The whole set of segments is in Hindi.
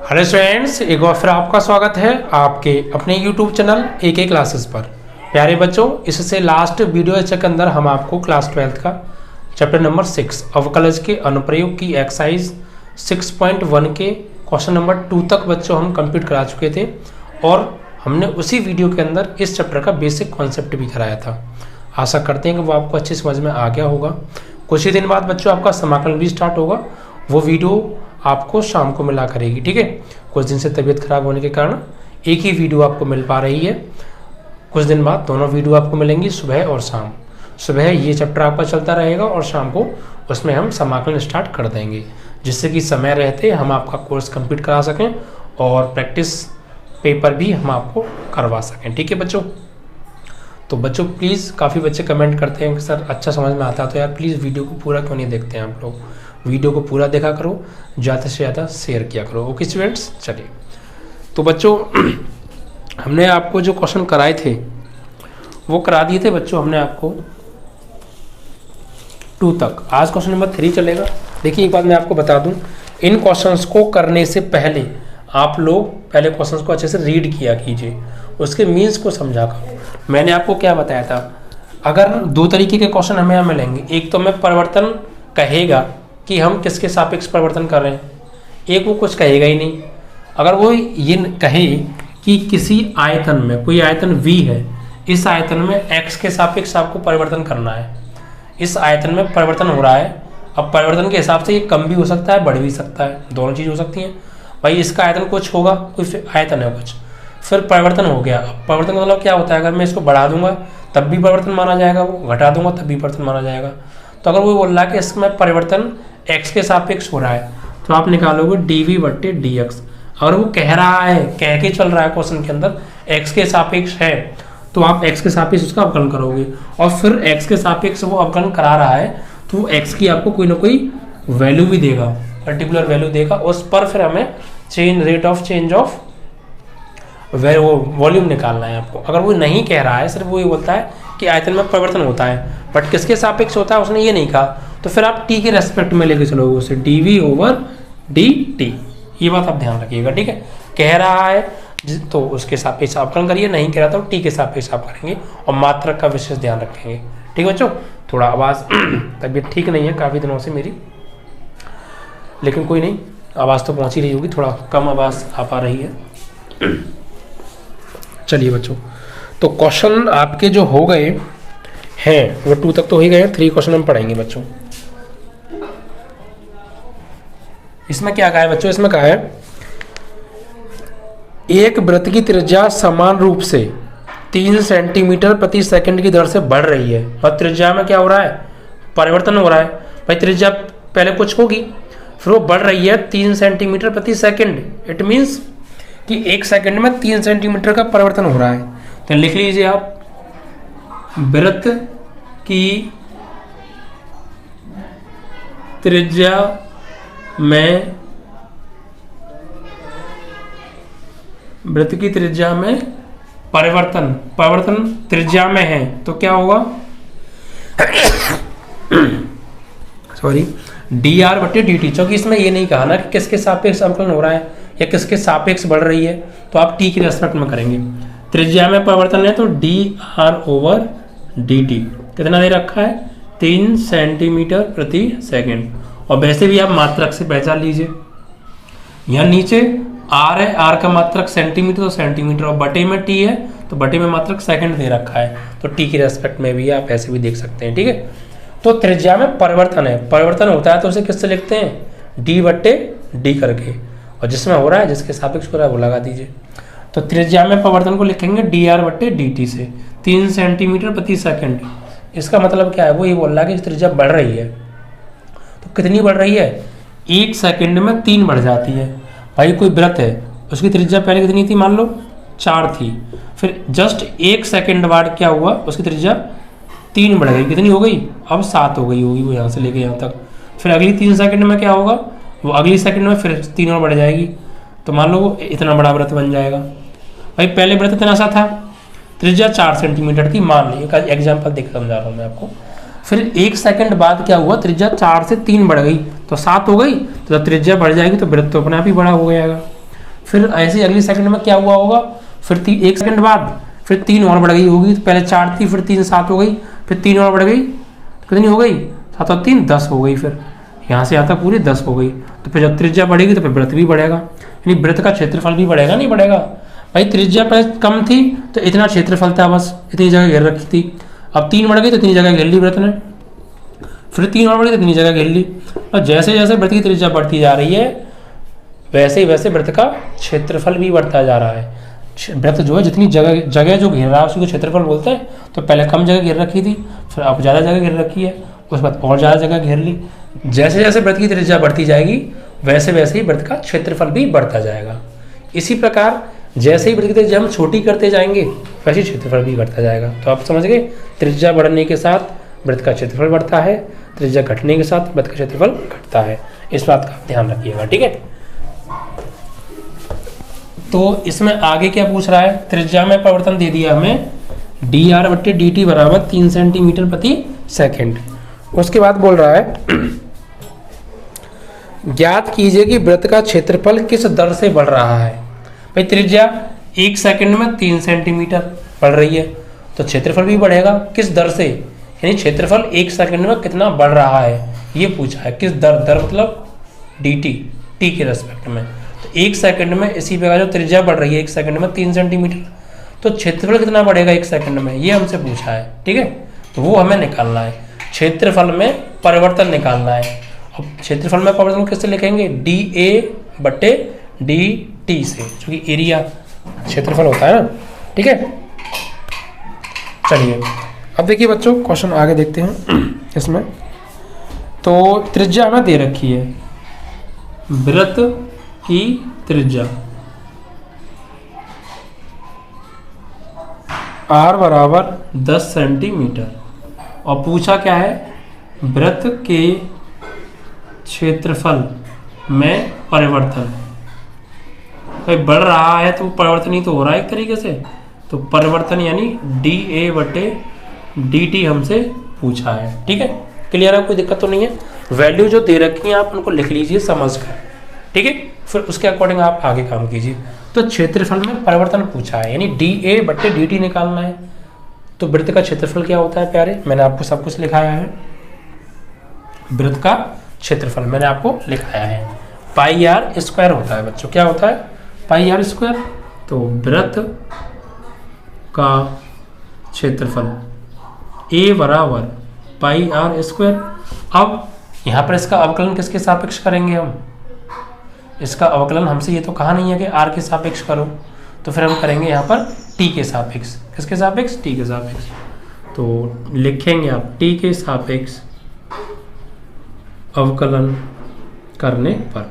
हेलो स्टूडेंट्स, एक बार फिर आपका स्वागत है आपके अपने YouTube चैनल AK क्लासेस पर। प्यारे बच्चों, इससे लास्ट वीडियो लेक्चर के अंदर हम आपको क्लास 12 का चैप्टर नंबर 6 अवकलज के अनुप्रयोग की एक्सरसाइज 6.1 के क्वेश्चन नंबर 2 तक बच्चों हम कंप्लीट करा चुके थे और हमने उसी वीडियो के अंदर इस चैप्टर का बेसिक कॉन्सेप्ट भी कराया था। आशा करते हैं कि वो आपको अच्छी समझ में आ गया होगा। कुछ ही दिन बाद बच्चों आपका समाकलन भी स्टार्ट होगा, वो वीडियो आपको शाम को मिला करेगी। ठीक है, कुछ दिन से तबीयत खराब होने के कारण एक ही वीडियो आपको मिल पा रही है। कुछ दिन बाद दोनों वीडियो आपको मिलेंगी, सुबह और शाम। सुबह ये चैप्टर आपका चलता रहेगा और शाम को उसमें हम समाकलन स्टार्ट कर देंगे, जिससे कि समय रहते हम आपका कोर्स कंप्लीट करा सकें और प्रैक्टिस पेपर भी हम आपको करवा सकें। ठीक है बच्चों, तो बच्चों प्लीज़, काफ़ी बच्चे कमेंट करते हैं कि सर अच्छा समझ में आता है, तो यार प्लीज़ वीडियो को पूरा क्यों नहीं देखते हैं आप लोग। वीडियो को पूरा देखा करो, ज़्यादा से ज़्यादा शेयर किया करो। ओके स्टूडेंट्स, चलिए तो बच्चों हमने आपको जो क्वेश्चन कराए थे वो करा दिए थे बच्चों हमने आपको 2 तक। आज क्वेश्चन नंबर 3 चलेगा। देखिए एक बात मैं आपको बता दूं, इन क्वेश्चंस को करने से पहले आप लोग पहले क्वेश्चंस को अच्छे से रीड किया कीजिए, उसके मीन्स को समझा करो। मैंने आपको क्या बताया था, अगर 2 तरीके के क्वेश्चन हमें यहाँ मिलेंगे। एक तो हमें परिवर्तन कहेगा कि हम किसके सापेक्ष परिवर्तन कर रहे हैं, एक वो कुछ कहेगा ही नहीं। अगर वो ये कहे कि किसी आयतन में, कोई आयतन V है, इस आयतन में x के सापेक्ष आपको परिवर्तन करना है, इस आयतन में परिवर्तन हो रहा है। अब परिवर्तन के हिसाब से ये कम भी हो सकता है, बढ़ भी सकता है, दोनों चीज़ हो सकती हैं। भाई इसका आयतन कुछ होगा, कोई आयतन है कुछ, फिर परिवर्तन हो गया। अब परिवर्तन का मतलब क्या होता है, अगर मैं इसको बढ़ा दूंगा तब भी परिवर्तन माना जाएगा, वो घटा दूंगा तब भी परिवर्तन माना जाएगा। तो अगर वो बोल रहा है कि इसमें परिवर्तन x के सापेक्ष हो रहा है, तो आप निकालोगे dv/dx। अगर वो कह रहा है, कह के चल रहा है क्वेश्चन के अंदर x के सापेक्ष है, तो आप x के सापेक्ष उसका अवकलन करोगे और फिर x के सापेक्ष वो अवकलन करा रहा है तो x की आपको कोई ना कोई वैल्यू भी देगा, पर्टिकुलर वैल्यू देगा। उस पर फिर हमें rate of change of volume निकालना है आपको। अगर वो नहीं कह रहा है, सिर्फ वो ये बोलता है कि आयतन में परिवर्तन होता है, बट किसके सापेक्ष होता है उसने ये नहीं कहा, तो फिर आप t के रेस्पेक्ट में लेके चलोगे उसे, dv/dt। ये बात आप ध्यान रखिएगा। ठीक है, कह रहा है तो उसके सापेक्ष अवकलन करिए, नहीं कह रहा तो t के सापेक्ष आप करेंगे और मात्रक का विशेष ध्यान रखेंगे। ठीक है बच्चों, थोड़ा आवाज़ तबीयत ठीक नहीं है काफ़ी दिनों से मेरी, लेकिन कोई नहीं, आवाज़ तो पहुँच ही रही होगी, थोड़ा कम आवाज़ आ पा रही है। चलिए बच्चों, तो क्वेश्चन आपके जो हो गए हैं वो 2 तक तो हो ही गए हैं, 3 क्वेश्चन हम पढ़ेंगे बच्चों। इसमें क्या कहा है बच्चों, इसमें कहा है एक वृत्त की त्रिज्या समान रूप से 3 सेंटीमीटर प्रति सेकंड की दर से बढ़ रही है और त्रिज्या में क्या हो रहा है, परिवर्तन हो रहा है। भाई त्रिज्या पहले कुछ होगी, फिर वो बढ़ रही है 3 सेंटीमीटर प्रति सेकंड। इट मीन्स कि 1 सेकंड में 3 सेंटीमीटर का परिवर्तन हो रहा है। तो लिख लीजिए आप, वृत्त की त्रिज्या में, वृत्त की त्रिज्या में परिवर्तन त्रिज्या में है तो क्या होगा सॉरी dr/dt। क्योंकि इसमें ये नहीं कहा ना कि किसके सापेक्ष अवकलन हो रहा है या किसके सापेक्ष बढ़ रही है, तो आप t के रेस्पेक्ट में करेंगे। त्रिज्या में परिवर्तन है तो dr/dt कितना दे रखा है, 3 सेंटीमीटर प्रति सेकंड। और वैसे भी आप मात्रक से पहचान लीजिए, यहाँ नीचे r है, r का मात्रक सेंटीमीटर तो सेंटीमीटर, और बटे में t है तो बटे में मात्रक सेकंड दे रखा है, तो t के रेस्पेक्ट में भी आप ऐसे भी देख सकते हैं। ठीक है, तो त्रिज्या में परिवर्तन है, परिवर्तन होता है तो उसे किससे लिखते हैं, d/d करके, और जिसमें हो रहा है, जिसके सापेक्ष हो रहा है वो लगा दीजिए। तो त्रिज्या में परिवर्तन को लिखेंगे dr/dt से, 3 सेंटीमीटर प्रति सेकंड। इसका मतलब क्या है, वो ये बोल रहा है कि त्रिज्या बढ़ रही है, तो कितनी बढ़ रही है, 1 सेकंड में 3 बढ़ जाती है। भाई कोई वृत्त है, उसकी त्रिज्या पहले कितनी थी, मान लो 4 थी, फिर जस्ट 1 सेकंड बाद क्या हुआ, उसकी त्रिज्या 3 बढ़ गई, कितनी हो गई, अब 7 हो गई होगी वो यहाँ से लेके यहाँ तक। फिर अगली 3 सेकंड में क्या होगा, वो अगली सेकंड में फिर 3 और बढ़ जाएगी, तो मान लो वो इतना बड़ा वृत्त बन जाएगा। भाई पहले वृत्त इतना सा था, त्रिज्या 4 सेंटीमीटर थी, मान लीजिए, एग्जाम्पल देख समझा रहा हूँ मैं आपको। फिर 1 सेकंड बाद क्या हुआ, त्रिज्या 4 से 3 बढ़ गई तो 7 हो गई, तो जब त्रिज्या बढ़ जाएगी तो वृत्त तो अपने आप ही बड़ा हो जाएगा। फिर ऐसे अगली सेकंड में क्या हुआ होगा, फिर 1 सेकंड बाद फिर 3 और बढ़ गई होगी। तो पहले 4 थी, फिर 3 7 हो गई, फिर 3 और बढ़ गई, कितनी हो गई, 7 और 3 10 हो गई। फिर यहाँ से यहाँ तक पूरी 10 हो गई। तो फिर जब त्रिज्या बढ़ेगी तो फिर वृत्त भी बढ़ेगा, यानी वृत्त का क्षेत्रफल भी बढ़ेगा, नहीं बढ़ेगा भाई। त्रिज्या पहले कम थी तो इतना क्षेत्रफल था, बस इतनी जगह घेर रखी थी। अब 3 बढ़ गई तो इतनी जगह घेर ली वृत्त ने, फिर 3 और बढ़ गई तो इतनी जगह घेर ली। और जैसे जैसे वृत्त की त्रिज्या बढ़ती जा रही है वैसे ही वैसे वृत्त का क्षेत्रफल भी बढ़ता जा रहा है। वृत्त जो है जितनी जगह जगह जो घेर रहा है उसी को क्षेत्रफल बोलते हैं। तो पहले कम जगह घेर रखी थी, फिर अब ज़्यादा जगह घेर रखी है, उसके बाद और ज़्यादा जगह घेर ली। जैसे जैसे वृत्त की त्रिज्या बढ़ती जाएगी वैसे वैसे ही वृत्त का क्षेत्रफल भी बढ़ता जाएगा। इसी प्रकार जैसे ही वृत्त की त्रिज्या हम छोटी करते जाएंगे वैसे ही क्षेत्रफल भी बढ़ता जाएगा। तो आप समझ गए, त्रिज्या बढ़ने के साथ वृत्त का क्षेत्रफल बढ़ता है, त्रिज्या घटने के साथ वृत्त का क्षेत्रफल घटता है। इस बात का ध्यान रखिएगा, ठीक है। तो इसमें आगे क्या पूछ रहा है, त्रिज्या में परिवर्तन दे दिया हमें dr/dt बराबर 3 सेंटीमीटर प्रति सेकंड। उसके बाद बोल रहा है ज्ञात कीजिए कि वृत्त का क्षेत्रफल किस दर से बढ़ रहा है। भाई त्रिज्या 1 सेकंड में 3 सेंटीमीटर बढ़ रही है तो क्षेत्रफल भी बढ़ेगा, किस दर से, यानी क्षेत्रफल 1 सेकंड में कितना बढ़ रहा है ये पूछा है। किस दर, दर मतलब dt, t के रेस्पेक्ट में। तो 1 सेकंड में इसी प्रकार जो त्रिज्या बढ़ रही है 1 सेकंड में 3 सेंटीमीटर, तो क्षेत्रफल कितना बढ़ेगा 1 सेकंड में, ये हमसे पूछा है, ठीक है। तो वो हमें निकालना है, क्षेत्रफल में परिवर्तन निकालना है। अब क्षेत्रफल में परिवर्तन किससे लिखेंगे, dA/dt से, जो कि एरिया क्षेत्रफल होता है ना, ठीक है। चलिए अब देखिए बच्चों क्वेश्चन आगे देखते हैं। इसमें तो त्रिज्या हमें दे रखी है, वृत्त की त्रिज्या r बराबर 10 सेंटीमीटर और पूछा क्या है, वृत्त के क्षेत्रफल में परिवर्तन। भाई बढ़ रहा है तो परिवर्तन ही तो हो रहा है एक तरीके से, तो परिवर्तन यानी dA/dt हमसे पूछा है, ठीक है। क्लियर है, कोई दिक्कत तो नहीं है। वैल्यू जो दे रखी है आप उनको लिख लीजिए समझकर, ठीक है, फिर उसके अकॉर्डिंग आप आगे काम कीजिए। तो क्षेत्रफल में परिवर्तन पूछा है यानी dA/dt निकालना है। तो वृत्त का क्षेत्रफल क्या होता है प्यारे, मैंने आपको सब कुछ लिखाया है। वृत्त का क्षेत्रफल मैंने आपको लिखाया है, πr² होता है बच्चों। क्या होता है, πr²। तो वृत्त का क्षेत्रफल A बराबर πr²। अब यहाँ पर इसका अवकलन किसके सापेक्ष करेंगे हम, इसका अवकलन हमसे ये तो कहा नहीं है कि r के सापेक्ष करो, तो फिर हम करेंगे यहाँ पर t के सापेक्ष। किसके सापेक्ष, t के सापेक्ष। तो लिखेंगे आप t के सापेक्ष अवकलन करने पर।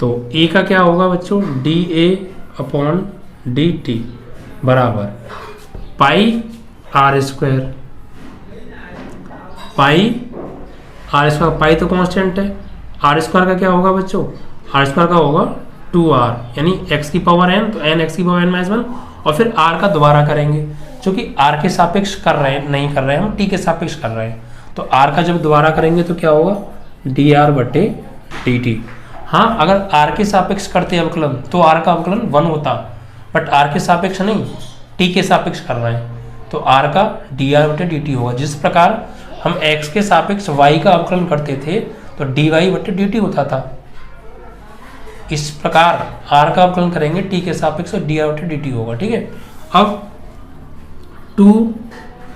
तो a का क्या होगा बच्चों, dA/dt बराबर πr²। पाई तो कांस्टेंट है, r² का क्या होगा बच्चों, r² का होगा 2r यानी x की पावर n, तो n x की पावर n-1 और फिर r का दोबारा करेंगे, जो कि r के सापेक्ष कर रहे हैं, नहीं कर रहे हैं हम, t के सापेक्ष कर रहे हैं। तो r का जब दोबारा करेंगे तो क्या होगा, dr/dt। हाँ, अगर r के सापेक्ष करते अवकलन तो r का अवकलन 1 होता, बट r के सापेक्ष नहीं, t के सापेक्ष कर रहे हैं तो r का dr/dt होगा। जिस प्रकार हम x के सापेक्ष y का अवकलन करते थे तो dy/dt होता था, इस प्रकार r का अवकलन करेंगे t के सापेक्ष तो dr/dt होगा, ठीक है। अब 2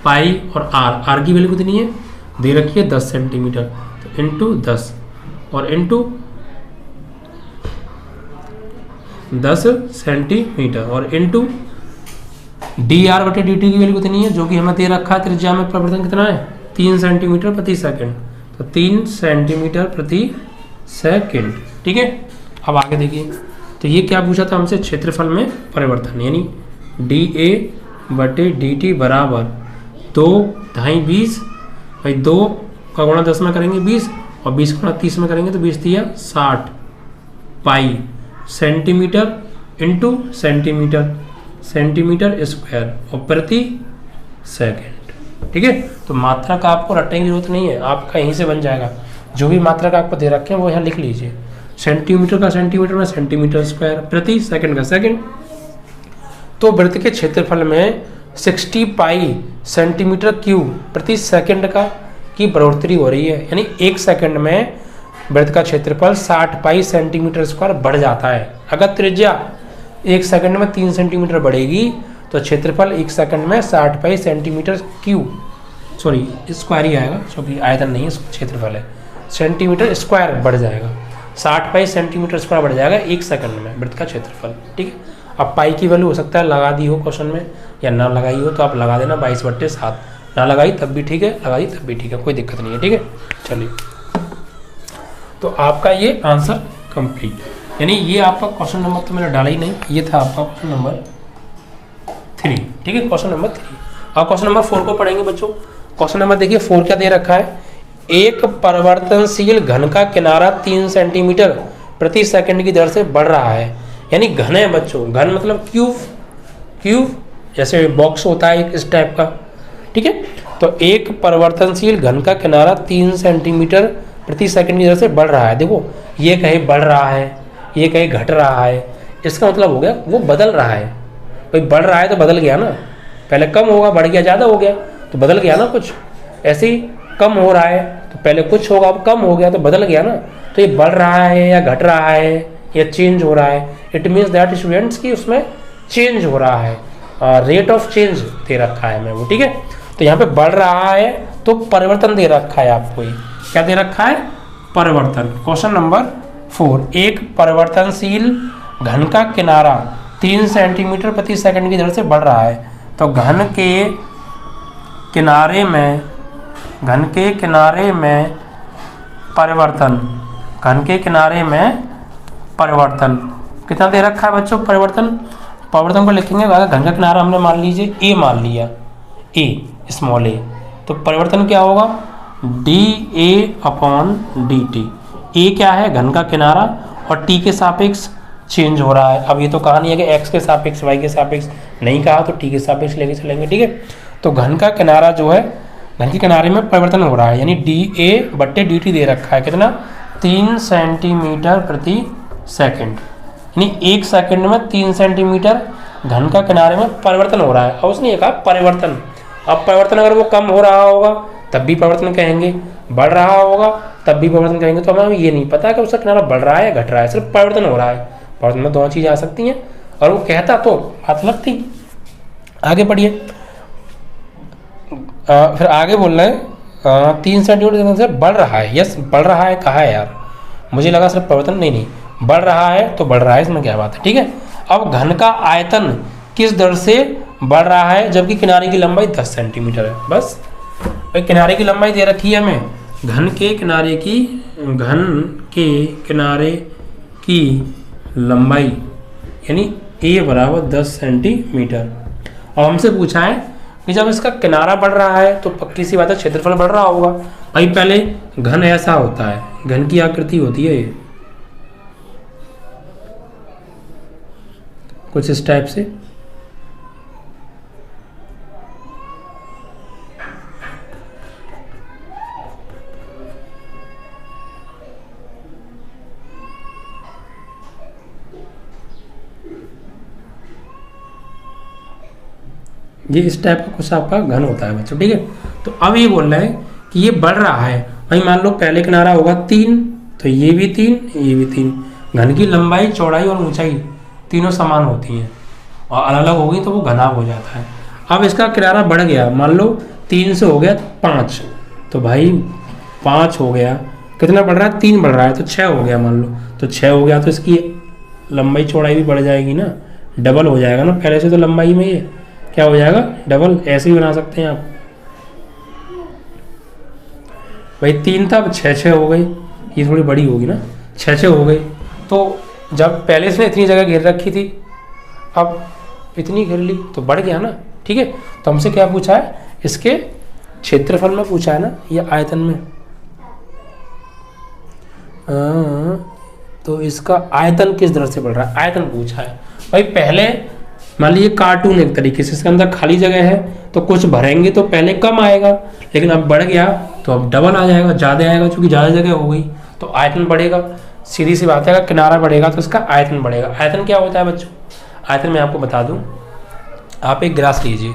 पाई और r की वैल्यू कितनी है दे रखी है 10 सेंटीमीटर, तो इंटू 10 और इंटू 10 सेंटीमीटर और इंटू dr/dt की वैल्यू कितनी है, जो कि हमें दे रखा है त्रिज्या में परिवर्तन कितना है 3 सेंटीमीटर प्रति सेकंड, तो 3 सेंटीमीटर प्रति सेकंड, ठीक है। अब आगे देखिए, तो ये क्या पूछा था हमसे, क्षेत्रफल में परिवर्तन यानी dA/dt बराबर 2 ढाई 20 भाई 2 का गुणा 10 में करेंगे 20 और 20 गुणा 30 में करेंगे तो 20 दिया 60 pi centimetre into centimetre square और प्रति सेकंड, ठीक है। तो मात्रा का आपको रटने की जरूरत नहीं है, आपका यहीं से बन जाएगा। जो भी मात्रा का आपको दे रखे हैं वो यहाँ लिख लीजिए। सेंटीमीटर का सेंटीमीटर में सेंटीमीटर स्क्वायर, प्रति सेकंड का सेकंड। तो वृत्त के क्षेत्रफल में 60 पाई सेंटीमीटर क्यूब प्रति सेकंड का की बढ़ोतरी हो रही है, यानी 1 सेकंड में वृत्त का क्षेत्रफल 60 पाई सेंटीमीटर स्क्वायर बढ़ जाता है। अगर त्रिज्या 1 सेकंड में 3 सेंटीमीटर बढ़ेगी तो क्षेत्रफल 1 सेकंड में 60 pi centimetre cube, sorry square ही आएगा क्योंकि आयतन नहीं है, क्षेत्रफल है, सेंटीमीटर स्क्वायर बढ़ जाएगा, 60 पाई सेंटीमीटर स्क्वायर बढ़ जाएगा 1 सेकंड में वृत्त का क्षेत्रफल। ठीक है, अब पाई की वैल्यू हो सकता है लगा दी हो क्वेश्चन में या ना लगाई हो, तो आप लगा देना 22/7, ना लगाई तब भी ठीक है, लगाई तब भी ठीक है, कोई दिक्कत नहीं है। ठीक है, चलिए तो आपका ये आंसर कंप्लीट, यानी ये आपका क्वेश्चन नंबर तो मैंने डाला ही नहीं, ये था आपका क्वेश्चन नंबर 3। ठीक है, क्वेश्चन नंबर 3। अब क्वेश्चन नंबर 4 को पढ़ेंगे बच्चों। क्वेश्चन नंबर देखिए 4 क्या दे रखा है, एक परिवर्तनशील घन का किनारा 3 सेंटीमीटर प्रति सेकंड की दर से बढ़ रहा है, यानी घन है बच्चों, घन मतलब क्यूब, क्यूब जैसे बॉक्स होता है एक इस टाइप का। ठीक है, तो एक परिवर्तनशील घन का किनारा 3 सेंटीमीटर प्रति सेकंड की दर से बढ़ रहा है। देखो ये कहे बढ़ रहा है, ये कहे घट रहा है, इसका मतलब हो गया वो बदल रहा है। भाई बढ़ रहा है तो बदल गया ना, पहले कम होगा बढ़ गया ज़्यादा हो गया तो बदल गया ना कुछ। ऐसे ही कम हो रहा है तो पहले कुछ होगा अब कम हो गया तो बदल गया ना। तो ये बढ़ रहा है या घट रहा है या चेंज हो रहा है, इट मीन्स दैट स्टूडेंट्स की उसमें चेंज हो रहा है, रेट ऑफ चेंज दे रखा है मैं वो। ठीक है, तो यहाँ पे बढ़ रहा है तो परिवर्तन दे रखा है आपको, ये क्या दे रखा है, परिवर्तन। क्वेश्चन नंबर 4, एक परिवर्तनशील घन का किनारा 3 सेंटीमीटर प्रति सेकंड की दर से बढ़ रहा है, तो घन के किनारे में परिवर्तन, घन के किनारे में परिवर्तन कितना दे रखा है बच्चों, परिवर्तन को लिखेंगे, घन का किनारा हमने मान लीजिए ए मान लिया, ए स्मॉल ए, तो परिवर्तन क्या होगा, dA/dt। ए क्या है, घन का किनारा, और टी के सापेक्ष चेंज हो रहा है। अब ये तो कहा नहीं है कि एक्स के सापेक्ष वाई के सापेक्ष, नहीं कहा तो टी के सापेक्ष लेके चलेंगे। ठीक है, तो घन का किनारा जो है, घन के किनारे में परिवर्तन हो रहा है, यानी dA/dt दे रखा है कितना, 3 सेंटीमीटर प्रति सेकंड, यानी 1 सेकंड में 3 सेंटीमीटर घन का किनारे में परिवर्तन हो रहा है। और उसने ये कहा परिवर्तन, अब परिवर्तन अगर वो कम हो रहा होगा तब भी परिवर्तन कहेंगे, बढ़ रहा होगा तब भी परिवर्तन कहेंगे। तो हमें ये नहीं पता कि उसका किनारा बढ़ रहा है या घट रहा है, सिर्फ परिवर्तन हो रहा है। परिवर्तन में दोनों चीज़ें आ सकती हैं, और वो कहता तो बात लगती। आगे पढ़िए, फिर आगे बोल रहे हैं 3 सेंटीमीटर से बढ़ रहा है, यस बढ़ रहा है, कहा है यार, मुझे लगा सिर्फ परिवर्तन, नहीं बढ़ रहा है तो बढ़ रहा है, इसमें क्या बात है। ठीक है, अब घन का आयतन किस दर से बढ़ रहा है, जबकि किनारे की लंबाई 10 सेंटीमीटर है। बस भाई किनारे की लंबाई दे रखी है हमें, घन के किनारे की लंबाई यानी a बराबर 10 सेंटीमीटर। और हमसे पूछा है कि जब इसका किनारा बढ़ रहा है तो पक्की सी बात है क्षेत्रफल बढ़ रहा होगा। भाई पहले घन ऐसा होता है, घन की आकृति होती है ये कुछ इस टाइप से, ये इस टाइप का कुछ आपका घन होता है बच्चों। ठीक है, तो अब ये बोल रहा है कि ये बढ़ रहा है। भाई मान लो पहले किनारा होगा 3, तो ये भी 3, ये भी 3। घन की लंबाई, चौड़ाई और ऊंचाई तीनों समान होती हैं, और अलग अलग होगी तो वो घनाभ हो जाता है। अब इसका किनारा बढ़ गया, मान लो 3 से हो गया 5, तो भाई 5 हो गया, कितना बढ़ रहा है, 3 बढ़ रहा है तो 6 हो गया। मान लो तो 6 हो गया तो इसकी लंबाई चौड़ाई भी बढ़ जाएगी ना, डबल हो जाएगा ना। पहले से तो लंबाई में ये क्या हो जाएगा, डबल। ऐसे ही बना सकते हैं आप, भाई 3 था अब 6 हो गई, ये थोड़ी बड़ी होगी ना, 6 हो गई। तो जब पहले से इतनी जगह घेर रखी थी, अब इतनी घेर ली तो बढ़ गया ना। ठीक है, तो हमसे क्या पूछा है, इसके क्षेत्रफल में पूछा है ना, या आयतन में। तो इसका आयतन किस दर से बढ़ रहा है, आयतन पूछा है। भाई पहले मान लीजिए कार्टून एक तरीके से, इसके अंदर खाली जगह है तो कुछ भरेंगे तो पहले कम आएगा, लेकिन अब बढ़ गया तो अब डबल आ जाएगा, ज़्यादा आएगा, क्योंकि ज़्यादा जगह हो गई तो आयतन बढ़ेगा। सीधी सी बात है, अगर किनारा बढ़ेगा तो इसका आयतन बढ़ेगा। आयतन क्या होता है बच्चों? आयतन मैं आपको बता दूं, आप एक गिलास लीजिए,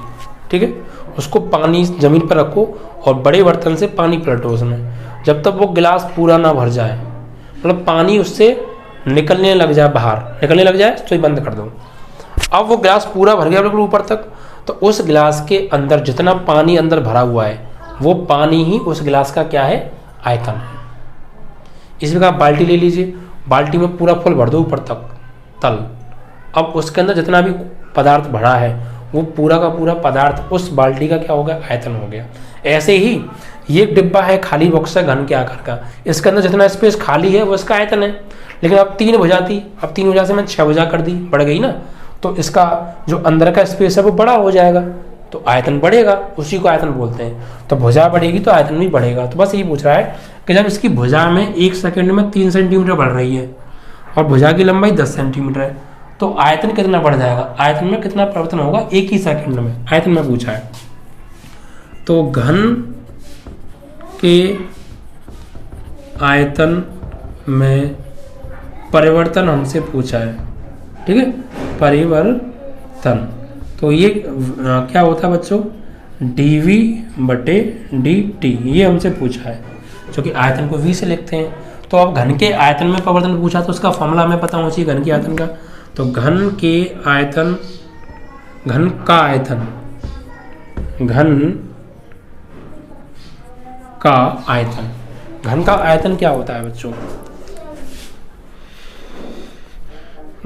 ठीक है, उसको पानी जमीन पर रखो और बड़े बर्तन से पानी पलटो उसमें, जब तक वो गिलास पूरा ना भर जाए, मतलब पानी उससे निकलने लग जाए, बाहर निकलने लग जाए तो ये बंद कर दो। अब वो गिलास पूरा भर गया बिल्कुल ऊपर तक, तो उस गिलास के अंदर जितना पानी अंदर भरा हुआ है वो पानी ही उस गिलास का क्या है? आयतन है। इसी प्रकार बाल्टी ले लीजिए, बाल्टी में पूरा फुल भर दो ऊपर तक तल, अब उसके अंदर जितना भी पदार्थ भरा है वो पूरा का पूरा पदार्थ उस बाल्टी का क्या हो गया? आयतन हो गया। ऐसे ही ये एक डिब्बा है खाली बॉक्स है घन के आकार का, इसके अंदर जितना स्पेस खाली है वो इसका आयतन है। लेकिन अब 3 भुजा थी, अब 3 भुजा से मैं 6 भुजा कर दी, बढ़ गई ना, तो इसका जो अंदर का स्पेस है वो बड़ा हो जाएगा, तो आयतन बढ़ेगा, उसी को आयतन बोलते हैं। तो भुजा बढ़ेगी तो आयतन भी बढ़ेगा। तो बस यही पूछ रहा है कि जब इसकी भुजा में 1 सेकंड में 3 सेंटीमीटर बढ़ रही है और भुजा की लंबाई 10 सेंटीमीटर है, तो आयतन कितना बढ़ जाएगा? आयतन में कितना परिवर्तन होगा 1 ही सेकंड में? आयतन में पूछा है। तो घन के आयतन में परिवर्तन हमसे पूछा है, ठीक है, परिवर्तन। तो ये क्या होता है बच्चों? dv बटे dt, ये हमसे पूछा है, जो कि आयतन को v से लिखते हैं। तो अब घन के आयतन में परिवर्तन पूछा तो उसका फॉर्मूला हमें पता होना चाहिए घन के आयतन का। तो घन के आयतन, घन का आयतन, घन का आयतन, घन का आयतन क्या होता है बच्चों?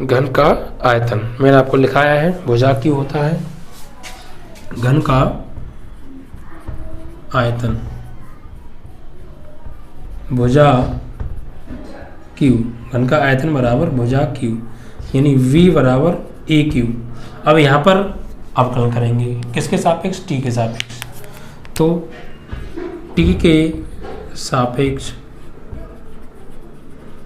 घन का आयतन मैंने आपको लिखाया है, भुजा क्यू होता है, घन का आयतन भुजा क्यू, घन का आयतन बराबर भुजा क्यू, यानी v बराबर ए क्यू। अब यहाँ पर अवकलन करेंगे किसके सापेक्ष? t के सापेक्ष। तो t के सापेक्ष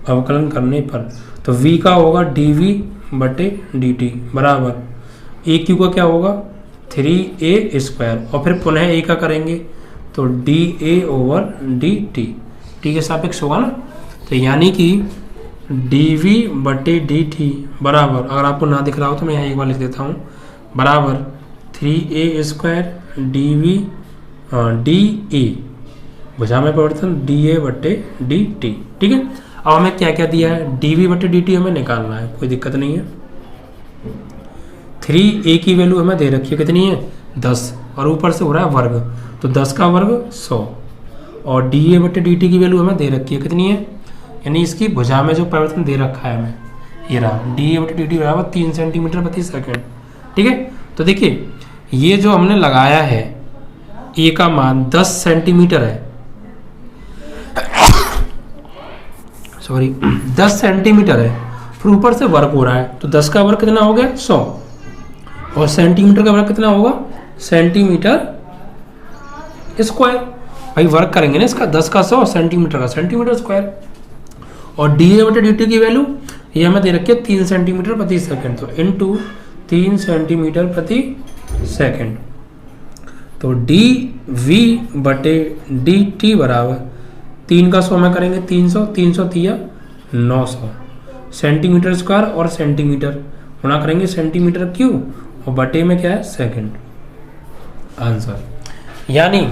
अवकलन करने पर तो v का होगा dv बटे dt बराबर ए क्यू का क्या होगा? 3a स्क्वायर, और फिर पुनः a का करेंगे तो dA ओवर dt, t के सापेक्ष होगा ना। तो यानी कि dv बटे dt बराबर, अगर आपको ना दिख रहा हो तो मैं यहाँ एक बार लिख देता हूँ, बराबर 3a स्क्वायर dv dA, भुजा में परिवर्तन dA बटे dt, ठीक है। अब हमें क्या क्या दिया है? dv बटे dt हमें निकालना है, कोई दिक्कत नहीं है। 3a की वैल्यू हमें दे रखी है, कितनी है? 10, और ऊपर से हो रहा है वर्ग, तो 10 का वर्ग 100, और dA बटे dt की वैल्यू हमें दे रखी है, कितनी है? यानी इसकी भुजा में जो परिवर्तन दे रखा है हमें, ये रहा dA बटे dt बराबर 3 सेंटीमीटर प्रति सेकंड, ठीक है। तो देखिए ये जो हमने लगाया है a का मान 10 सेंटीमीटर है, सॉरी 10 सेंटीमीटर है, फिर ऊपर से वर्ग हो रहा है, तो 10 का वर्ग कितना हो गया? 100, और सेंटीमीटर का वर्ग कितना होगा? Centimetre square. भाई वर्ग करेंगे ना इसका, 10 का 100, सेंटीमीटर का सेंटीमीटर स्क्वायर, और dA बटे dt की वैल्यू ये हमें दे रखी है 3 सेंटीमीटर प्रति सेकंड, तो इनटू 3 सेंटीमीटर प्रति सेकंड, तो dv बटे dt बराबर 3 का 100 में करेंगे 300, 300 तिया 900 सेंटीमीटर स्क्वायर, और सेंटीमीटर गुणा करेंगे सेंटीमीटर क्यूब, और बटे में क्या है? Second, answer. यानी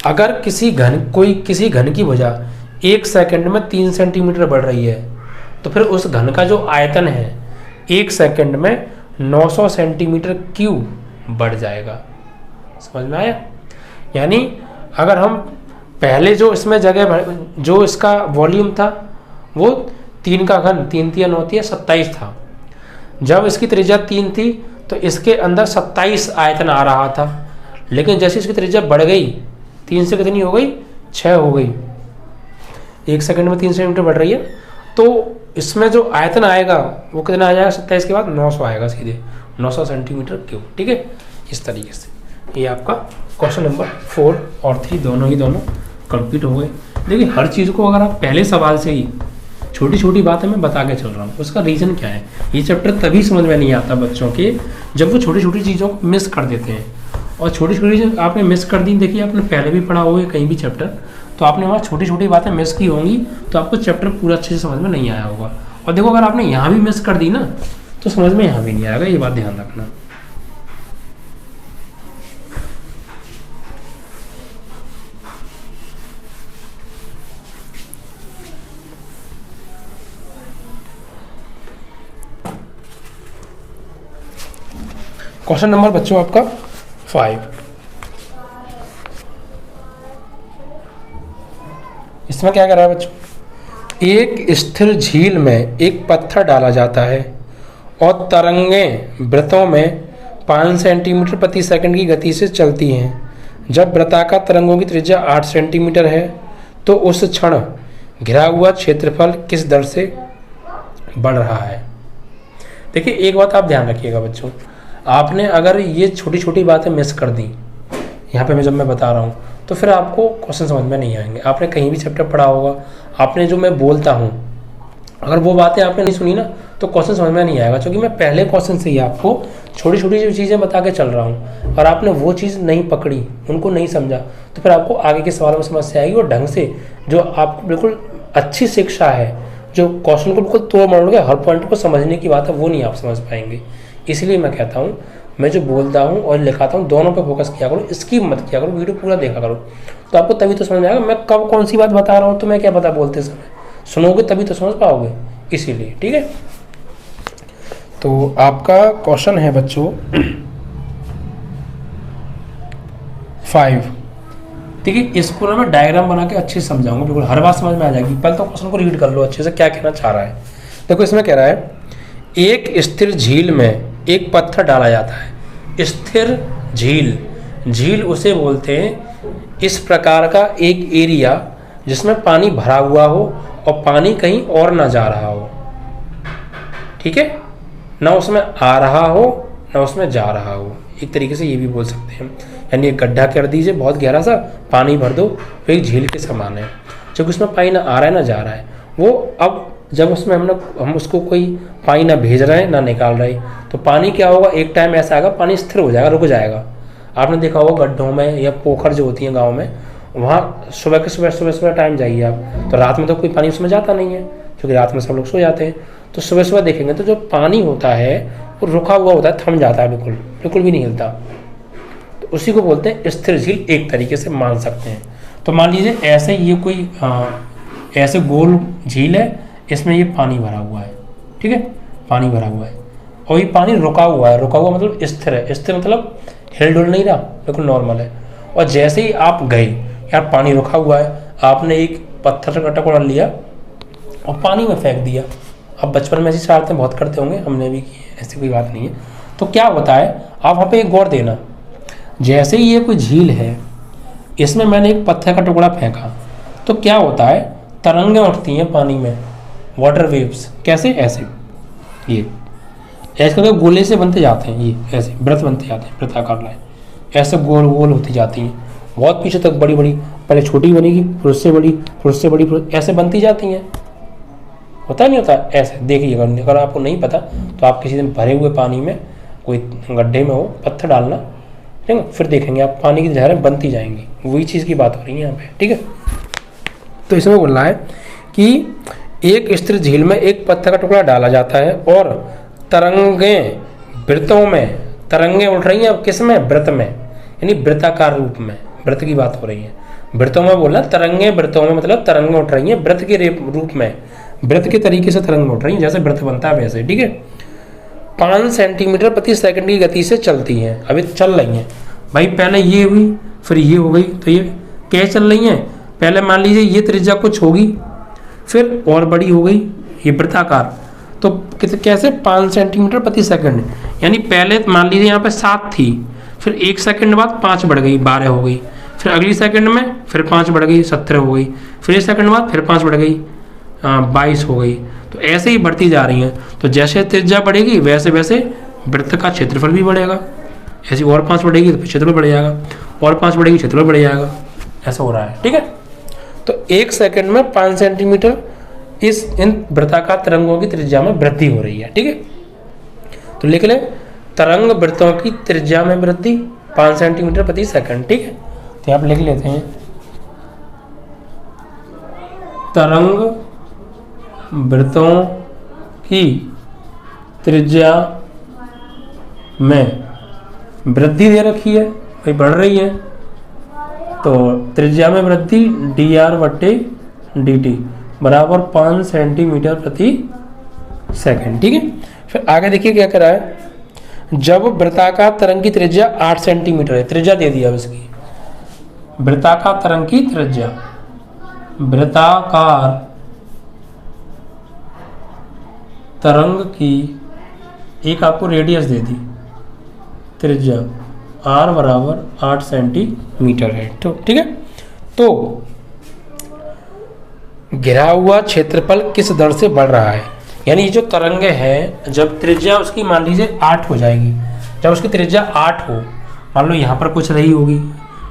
अगर किसी घन की भुजा 1 सेकंड में 3 सेंटीमीटर बढ़ रही है, तो फिर उस घन का जो आयतन है 1 सेकंड में 900 सेंटीमीटर क्यूब बढ़ जाएगा। समझ में आया? यानी अगर हम पहले जो इसमें जगह, जो इसका वॉल्यूम था वो 3 का घन, 3 3 9 27 था, जब इसकी त्रिज्या 3 थी तो इसके अंदर 27 आयतन आ रहा था, लेकिन जैसे इसकी त्रिज्या बढ़ गई 3 से कितनी हो गई? 6 हो गई, 1 सेकंड में 3 सेंटीमीटर बढ़ रही है, तो इसमें जो आयतन आएगा वो कितना आ जाएगा? 27 के बाद 900 आएगा, सीधे 900 सेंटीमीटर क्यूब, ठीक है। इस तरीके से ये आपका क्वेश्चन नंबर 4 और 3 दोनों कंप्लीट हो गए। देखिए हर चीज़ को अगर आप पहले सवाल से ही छोटी छोटी बातें मैं बता के चल रहा हूँ, उसका रीज़न क्या है? ये चैप्टर तभी समझ में नहीं आता बच्चों के जब वो छोटी छोटी चीज़ों को मिस कर देते हैं, और छोटी छोटी चीज़ आपने मिस कर दी, देखिए आपने पहले भी पढ़ा होगा कहीं भी चैप्टर, तो आपने वहाँ छोटी छोटी बातें मिस की होंगी, तो आपको चैप्टर पूरा अच्छे से समझ में नहीं आया होगा। और देखो अगर आपने यहाँ भी मिस कर दी ना तो समझ में यहाँ भी नहीं आएगा, ये बात ध्यान रखना। क्वेश्चन नंबर बच्चों आपका 5, इसमें क्या कर रहा है बच्चों, एक स्थिर झील में एक पत्थर डाला जाता है और तरंगें वृत्तों में 5 सेंटीमीटर प्रति सेकंड की गति से चलती हैं। जब वृत्ताकार तरंगों की त्रिज्या 8 सेंटीमीटर है तो उस क्षण घिरा हुआ क्षेत्रफल किस दर से बढ़ रहा है। देखिए एक बात आप ध्यान रखिएगा बच्चों, आपने अगर ये छोटी छोटी बातें मिस कर दी यहाँ पे जब मैं बता रहा हूँ तो फिर आपको क्वेश्चन समझ में नहीं आएंगे। आपने कहीं भी चैप्टर पढ़ा होगा, आपने जो मैं बोलता हूँ अगर वो बातें आपने नहीं सुनी ना तो क्वेश्चन समझ में नहीं आएगा, क्योंकि मैं पहले क्वेश्चन से ही आपको छोटी छोटी जो चीज़ें बता के चल रहा हूँ और आपने वो चीज़ नहीं पकड़ी, उनको नहीं समझा, तो फिर आपको आगे के सवाल में समस्या आएगी। और ढंग से जो आपको बिल्कुल अच्छी शिक्षा है, जो क्वेश्चन को बिल्कुल तोड़ मरोड़ के हर पॉइंट को समझने की बात है, वो नहीं आप समझ पाएंगे। इसलिए मैं कहता हूँ मैं जो बोलता हूँ और लिखाता हूँ दोनों पे फोकस किया करो, स्किप मत किया करो, वीडियो पूरा देखा करो, तो आपको तभी तो समझ में आएगा मैं कब कौन सी बात बता रहा हूँ। तो मैं क्या पता बोलते समय सुनोगे तभी तो समझ पाओगे, इसीलिए। ठीक है, तो आपका क्वेश्चन है बच्चों 5। ठीक है, इसको ना मैं डायग्राम बना के अच्छे से समझाऊंगा, बिल्कुल हर बात समझ में आ जाएगी। पहले तो क्वेश्चन को रीड कर लो अच्छे से, क्या कहना चाह रहा है। देखो इसमें कह रहा है एक स्थिर झील में एक पत्थर डाला जाता है। स्थिर झील, झील उसे बोलते हैं इस प्रकार का एक एरिया जिसमें पानी भरा हुआ हो और पानी कहीं और ना जा रहा हो। ठीक है, ना उसमें आ रहा हो ना उसमें जा रहा हो, एक तरीके से ये भी बोल सकते हैं। यानी एक गड्ढा कर दीजिए बहुत गहरा सा, पानी भर दो, तो एक झील के समान है। जब उसमें पानी ना आ रहा है ना जा रहा है, वो अब जब उसमें हम उसको कोई पानी ना भेज रहे हैं ना निकाल रहे, तो पानी क्या होगा, एक टाइम ऐसा आएगा पानी स्थिर हो जाएगा, रुक जाएगा। आपने देखा होगा गड्ढों में या पोखर जो होती हैं गाँव में, वहाँ सुबह सुबह टाइम जाइए आप, तो रात में तो कोई पानी उसमें जाता नहीं है क्योंकि रात में सब लोग सो जाते हैं। तो सुबह सुबह देखेंगे तो जो पानी होता है वो रुका हुआ होता है, थम जाता है, बिल्कुल बिल्कुल भी नहीं हिलता। तो उसी को बोलते हैं स्थिर झील, एक तरीके से मान सकते हैं। तो मान लीजिए ऐसे ये कोई ऐसे गोल झील है, इसमें ये पानी भरा हुआ है। ठीक है, पानी भरा हुआ है और ये पानी रुका हुआ है। रुका हुआ मतलब स्थिर है, स्थिर मतलब हिल डुल नहीं रहा, बिल्कुल नॉर्मल है। और जैसे ही आप गए, यार पानी रुका हुआ है, आपने एक पत्थर का टुकड़ा लिया और पानी में फेंक दिया। अब बचपन में ऐसी शरारतें बहुत करते होंगे, हमने भी की है, ऐसी कोई बात नहीं है। तो क्या होता है, आप वहाँ पे एक गौर देना, जैसे ही ये कोई झील है, इसमें मैंने एक पत्थर का टुकड़ा फेंका, तो क्या होता है, तरंगें उठती हैं पानी में, वाटर वेव्स। कैसे, ऐसे ये ऐसे करके गोले से बनते जाते हैं, ये ऐसे वृत्त बनते जाते हैं, वृत्ताकार लाइन ऐसे गोल गोल होती जाती हैं, बहुत पीछे तक बड़ी बड़ी, पहले छोटी बनेगी फिर उससे बड़ी, फिर उससे बड़ी, फिर ऐसे बनती जाती हैं। होता नहीं होता ऐसे, देखिएगा। अगर आपको नहीं पता तो आप किसी दिन भरे हुए पानी में कोई गड्ढे में हो, पत्थर डालना, ठीक है, फिर देखेंगे आप पानी की लहरें बनती जाएंगी। वही चीज़ की बात हो रही है यहाँ पे। ठीक है, तो इसमें बोलना है कि एक स्थिर झील में एक पत्थर का टुकड़ा डाला जाता है और तरंगें वृत्तों में, तरंगें उठ रही हैं। अब किस में, वृत्त में, यानी वृत्ताकार रूप में, वृत्त की बात हो रही है। वृत्तों में बोलना, तरंगें वृत्तों में मतलब तरंगें उठ रही हैं वृत्त के रूप में, वृत्त के तरीके से तरंगें उठ रही हैं, जैसे वृत्त बनता है वैसे। ठीक है, 5 सेंटीमीटर प्रति सेकंड की गति से चलती हैं। अभी चल रही हैं भाई, पहले ये हुई फिर ये हो गई, तो ये क्या चल रही हैं, पहले मान लीजिए ये त्रिज्या कुछ होगी, फिर और बड़ी हो गई ये वृत्ताकार, तो कैसे 5 सेंटीमीटर प्रति सेकंड, यानी पहले मान लीजिए यहाँ पे 7 थी, फिर 1 सेकंड बाद 5 बढ़ गई, 12 हो गई, फिर अगली सेकंड में फिर 5 बढ़ गई, 17 हो गई, फिर 1 सेकंड बाद फिर 5 बढ़ गई, 22 हो गई। तो ऐसे ही बढ़ती जा रही हैं। तो जैसे त्रिज्या बढ़ेगी वैसे वैसे वृत्त का क्षेत्रफल भी बढ़ेगा। ऐसी और 5 बढ़ेगी तो क्षेत्रफल बढ़ जाएगा, और 5 बढ़ेगी क्षेत्रफल बढ़ जाएगा, ऐसा हो रहा है। ठीक है, तो 1 सेकंड में 5 सेंटीमीटर इन वृत्ताकार तरंगों की त्रिज्या में वृद्धि हो रही है। ठीक है, तो लिख लें तरंग वृत्तों की त्रिज्या में वृद्धि 5 सेंटीमीटर प्रति सेकंड। ठीक है, तो आप लिख लेते हैं तरंग वृत्तों की त्रिज्या में वृद्धि दे रखी है, भाई बढ़ रही है, तो त्रिज्या में वृद्धि dr/dt बराबर 5 सेंटीमीटर प्रति सेकंड। ठीक है, फिर आगे देखिए क्या करा है। जब वृत्ताकार तरंग की त्रिज्या 8 सेंटीमीटर है, त्रिज्या दे दिया इसकी, वृत्ताकार तरंग की त्रिज्या, वृत्ताकार तरंग की एक आपको रेडियस दे दी, त्रिज्या r बराबर 8 सेंटीमीटर है। तो ठीक है, तो घिरा हुआ क्षेत्रफल किस दर से बढ़ रहा है, यानी ये जो तरंग है जब त्रिज्या उसकी मान लीजिए 8 हो जाएगी, जब उसकी त्रिज्या 8 हो, मान लो यहाँ पर कुछ रही होगी,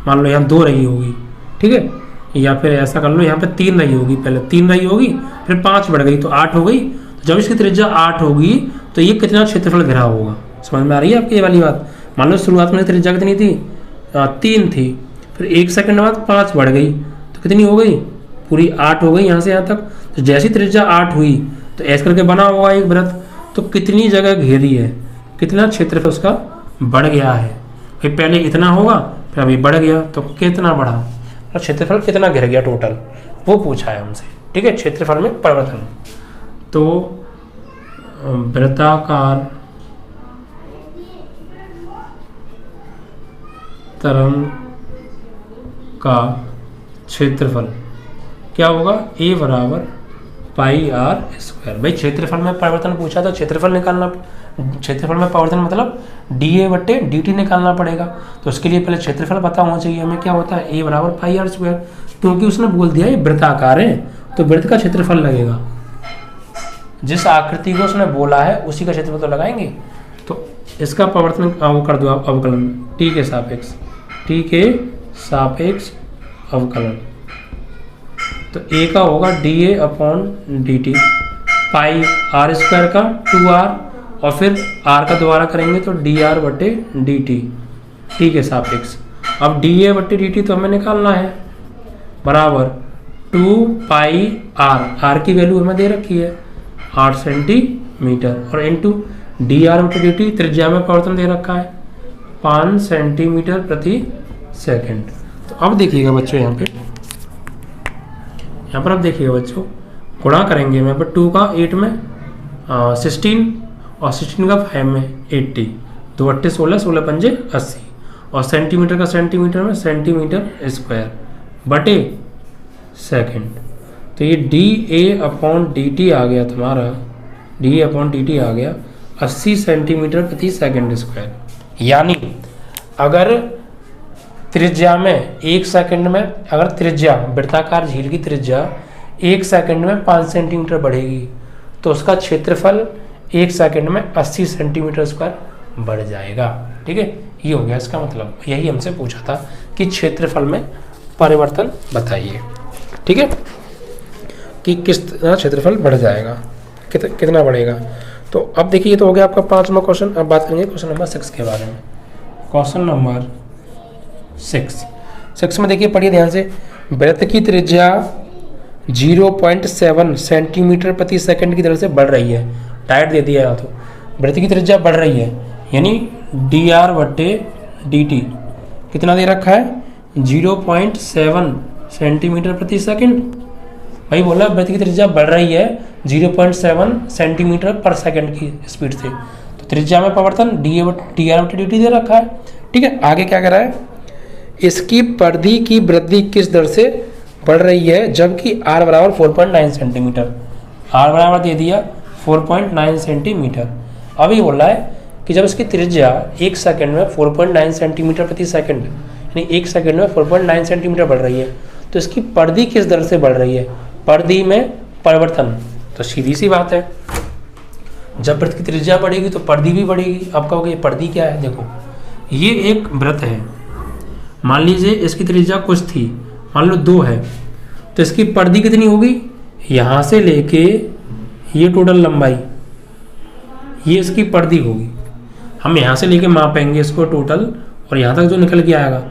मान लो यहाँ 2 रही होगी, ठीक है, या फिर ऐसा कर लो यहाँ पे 3 रही होगी, पहले 3 रही होगी फिर 5 बढ़ गई तो 8 हो गई। तो जब इसकी त्रिज्या 8 होगी तो ये कितना क्षेत्रफल घिरा होगा, समझ में आ रही है आपकी ये वाली बात। मान लो शुरुआत में त्रिज्या कितनी थी, 3 थी, फिर 1 सेकंड बाद 5 बढ़ गई तो कितनी हो गई, पूरी 8 हो गई यहाँ से यहाँ तक। तो जैसी त्रिज्या 8 हुई तो ऐसे करके बना हुआ एक वृत्त, तो कितनी जगह घेरी है, कितना क्षेत्रफल उसका बढ़ गया है। भाई पहले इतना होगा फिर अभी बढ़ गया तो कितना बढ़ा, और क्षेत्रफल कितना घिर गया टोटल, वो पूछा है हमसे। ठीक है, क्षेत्रफल में परिवर्तन। तो वृत्ताकार तरंग का क्षेत्रफल क्या होगा, a बराबर πr²। भाई क्षेत्रफल में परिवर्तन पूछा तो क्षेत्रफल निकालना, क्षेत्रफल में परिवर्तन मतलब dA/dt निकालना पड़ेगा। तो उसके लिए पहले क्षेत्रफल पता होना चाहिए हमें, क्या होता है a बराबर πr², क्योंकि उसने बोल दिया ये वृत्ताकार है तो वृत्त का क्षेत्रफल लगेगा, जिस आकृति को उसने बोला है उसी का क्षेत्रफल तो लगाएंगे। तो इसका परिवर्तन वो कर दो आप, अवकलन t के सापेक्ष, t के सापेक्ष अवकलन, तो a का होगा dA/dt, पाई r² का 2r, और फिर r का दोबारा करेंगे तो dr/dt, t के सापेक्ष। अब dA/dt तो हमें निकालना है, बराबर 2πr, r की वैल्यू हमें दे रखी है 8 सेंटीमीटर, और इंटू dr/dt त्रिज्या में परिवर्तन दे रखा है 5 सेंटीमीटर प्रति सेकंड। तो अब देखिएगा बच्चों, यहाँ पर अब देखिएगा बच्चों, गुणा करेंगे यहाँ पर 2 का 8 में 16 और 16 का 5 में 80, 2 8 16, 16 पंजे 80, और सेंटीमीटर का सेंटीमीटर में सेंटीमीटर स्क्वायर बटे सेकंड। तो ये dA/dt आ गया तुम्हारा, dA/dt आ गया 80 सेंटीमीटर प्रति सेकंड स्क्वायर। यानी अगर त्रिज्या में 1 सेकंड में, अगर त्रिज्या वृत्ताकार झील की त्रिज्या 1 सेकंड में 5 सेंटीमीटर बढ़ेगी तो उसका क्षेत्रफल 1 सेकंड में 80 सेंटीमीटर स्क्वायर बढ़ जाएगा। ठीक है, ये हो गया इसका मतलब, यही हमसे पूछा था कि क्षेत्रफल में परिवर्तन बताइए। ठीक है, कि किस तरह क्षेत्रफल बढ़ जाएगा, कितना बढ़ेगा। तो अब देखिए, ये तो हो गया आपका 5वां क्वेश्चन। अब बात करेंगे क्वेश्चन नंबर 6 के बारे में। क्वेश्चन नंबर 6 में देखिए, पढ़िए ध्यान से। वृत्त की त्रिज्या 0.7 सेंटीमीटर प्रति सेकंड की दर से बढ़ रही है, डायरेक्ट दे दिया है। तो वृत्त की त्रिज्या बढ़ रही है, यानी dr/dt कितना दे रखा है, 0.7 सेंटीमीटर प्रति सेकंड। भाई बोला वृत्त की त्रिज्या बढ़ रही है 0.7 सेंटीमीटर पर सेकंड की स्पीड से, तो त्रिज्या में परिवर्तन dr/dt दे रखा है। ठीक है, आगे क्या कर रहा है, इसकी परिधि की वृद्धि किस दर से बढ़ रही है, जबकि r बराबर 4.9 सेंटीमीटर, r बराबर दे दिया 4.9 सेंटीमीटर। अब ये बोल रहा है कि जब इसकी त्रिज्या 1 सेकंड में 4.9 सेंटीमीटर प्रति सेकंड, यानी 1 सेकंड में 4.9 सेंटीमीटर बढ़ रही है, तो इसकी परिधि किस दर से बढ़ रही है, परिधि में परिवर्तन। तो सीधी सी बात है, जब वृत्त की त्रिज्या बढ़ेगी तो परिधि भी बढ़ेगी। अब कहोगे परिधि क्या है, देखो ये एक वृत्त है, मान लीजिए इसकी त्रिज्या कुछ थी, मान लो 2 है, तो इसकी परिधि कितनी होगी, यहाँ से लेके ये टोटल लंबाई, ये इसकी परिधि होगी। हम यहाँ से लेके मापेंगे इसको टोटल, और यहाँ तक जो निकल के आएगा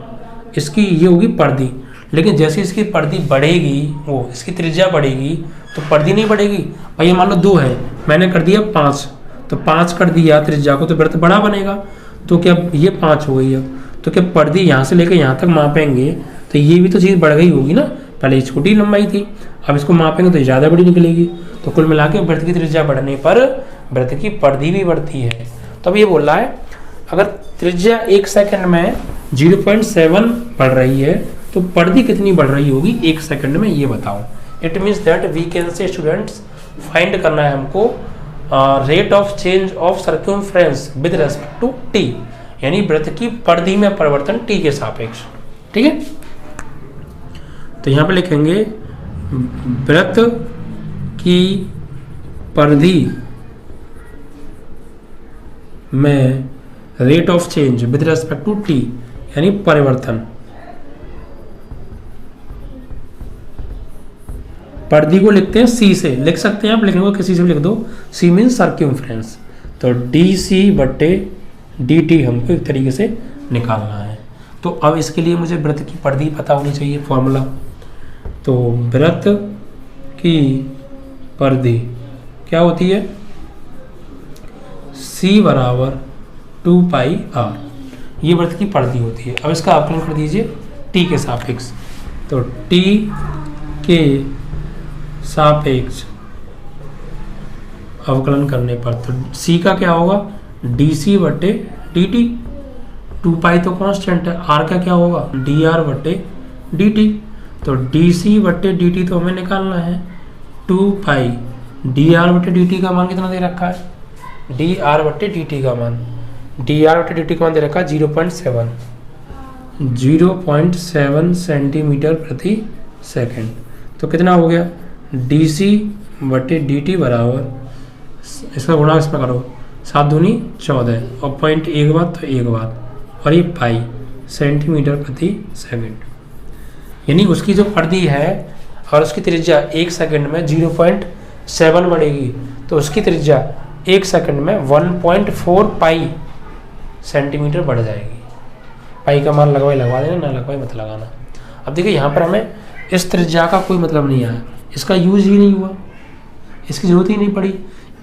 इसकी ये होगी परिधि। लेकिन जैसे इसकी परिधि बढ़ेगी, वो इसकी त्रिज्या बढ़ेगी तो परिधि नहीं बढ़ेगी। भाई मान लो 2 है, मैंने कर दिया 5, तो 5 कर दिया त्रिज्या को तो वृत्त बड़ा बनेगा। तो क्या ये 5 हो गई अब, तो क्या परिधि यहाँ से लेकर यहाँ तक मापेंगे तो ये भी तो चीज़ बढ़ गई होगी ना, पहले ये छोटी लंबाई थी, अब इसको मापेंगे तो ये ज़्यादा बड़ी निकलेगी। तो कुल मिला के वृत्त की त्रिज्या बढ़ने पर वृत्त की परिधि भी बढ़ती है। तो अब ये बोल रहा है अगर त्रिज्या 1 सेकंड में 0.7 बढ़ रही है तो परिधि कितनी बढ़ रही होगी 1 सेकंड में, ये बताओ। It means that we can say students find करना है हमको rate of change of circumference with respect to t, यानी वृत्त की परिधि में परिवर्तन टी के सापेक्ष। ठीक है, तो यहाँ पे लिखेंगे वृत्त की परिधि में rate of change with respect to t, यानी परिवर्तन। परिधि को लिखते हैं सी से, लिख सकते हैं आप, लिखने को किसी से भी लिख दो। सी मीन्स सर्क्यूमफ्रेंस, तो डी सी बटे डी टी हमको एक तरीके से निकालना है। तो अब इसके लिए मुझे वृत्त की परिधि पता होनी चाहिए, फॉर्मूला। तो वृत्त की परिधि क्या होती है, C बराबर 2 पाई r, ये वृत्त की परिधि होती है। अब इसका अवकलन कर दीजिए t के सापेक्ष, तो t के सापेक्ष अवकलन करने पर तो c का क्या होगा dc बटे dt, 2 पाई तो कांस्टेंट है, r का क्या होगा dr बटे dt, तो dc बटे dt तो हमें निकालना है 2 पाई dr बटे dt का मान कितना दे रखा है, dr बटे dt का मान, dr बटे dt का मान दे रखा है 0.7 सेंटीमीटर प्रति सेकंड। तो कितना हो गया dc बटे dt बराबर, इसका गुणा इसमें करो, 7 दूनी 14 और पॉइंट एक बात तो एक बात, और ये पाई सेंटीमीटर प्रति सेकंड, यानी उसकी जो परिधि है और उसकी त्रिज्या 1 सेकंड में 0.7 बढ़ेगी तो उसकी त्रिज्या 1 सेकंड में 1.4 पाई सेंटीमीटर बढ़ जाएगी। पाई का मान लगवाई लगवा देना, ना लगवाई मत लगाना। अब देखिए यहाँ पर हमें इस त्रिज्या का कोई मतलब नहीं आया, इसका यूज ही नहीं हुआ, इसकी जरूरत ही नहीं पड़ी।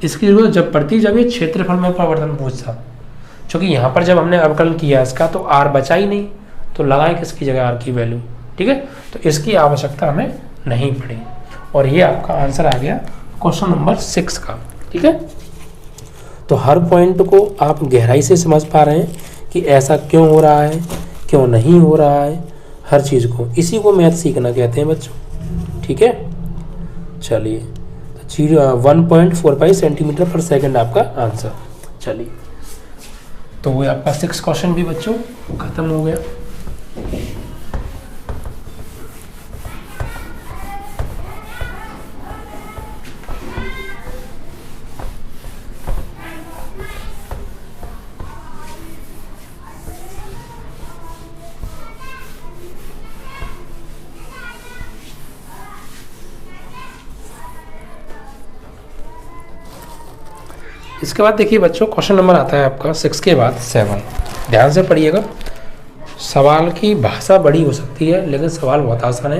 इसकी जरूरत जब पड़ती जब ये क्षेत्रफल में परिवर्तन पूछता, क्योंकि यहाँ पर जब हमने अवकलन किया इसका तो r बचा ही नहीं, तो लगाएं किसकी जगह r की वैल्यू। ठीक है, तो इसकी आवश्यकता हमें नहीं पड़ी और ये आपका आंसर आ गया क्वेश्चन नंबर 6 का। ठीक है, तो हर पॉइंट को आप गहराई से समझ पा रहे हैं कि ऐसा क्यों हो रहा है, क्यों नहीं हो रहा है, हर चीज़ को, इसी को मैथ सीखना कहते हैं बच्चों। ठीक है, चलिए, तो 1.45 सेंटीमीटर पर सेकंड आपका आंसर। चलिए, तो वो आपका 6 क्वेश्चन भी बच्चों खत्म हो गया। इसके बाद देखिए बच्चों क्वेश्चन नंबर आता है आपका 6 के बाद 7। ध्यान से पढ़िएगा, सवाल की भाषा बड़ी हो सकती है लेकिन सवाल बहुत आसान है,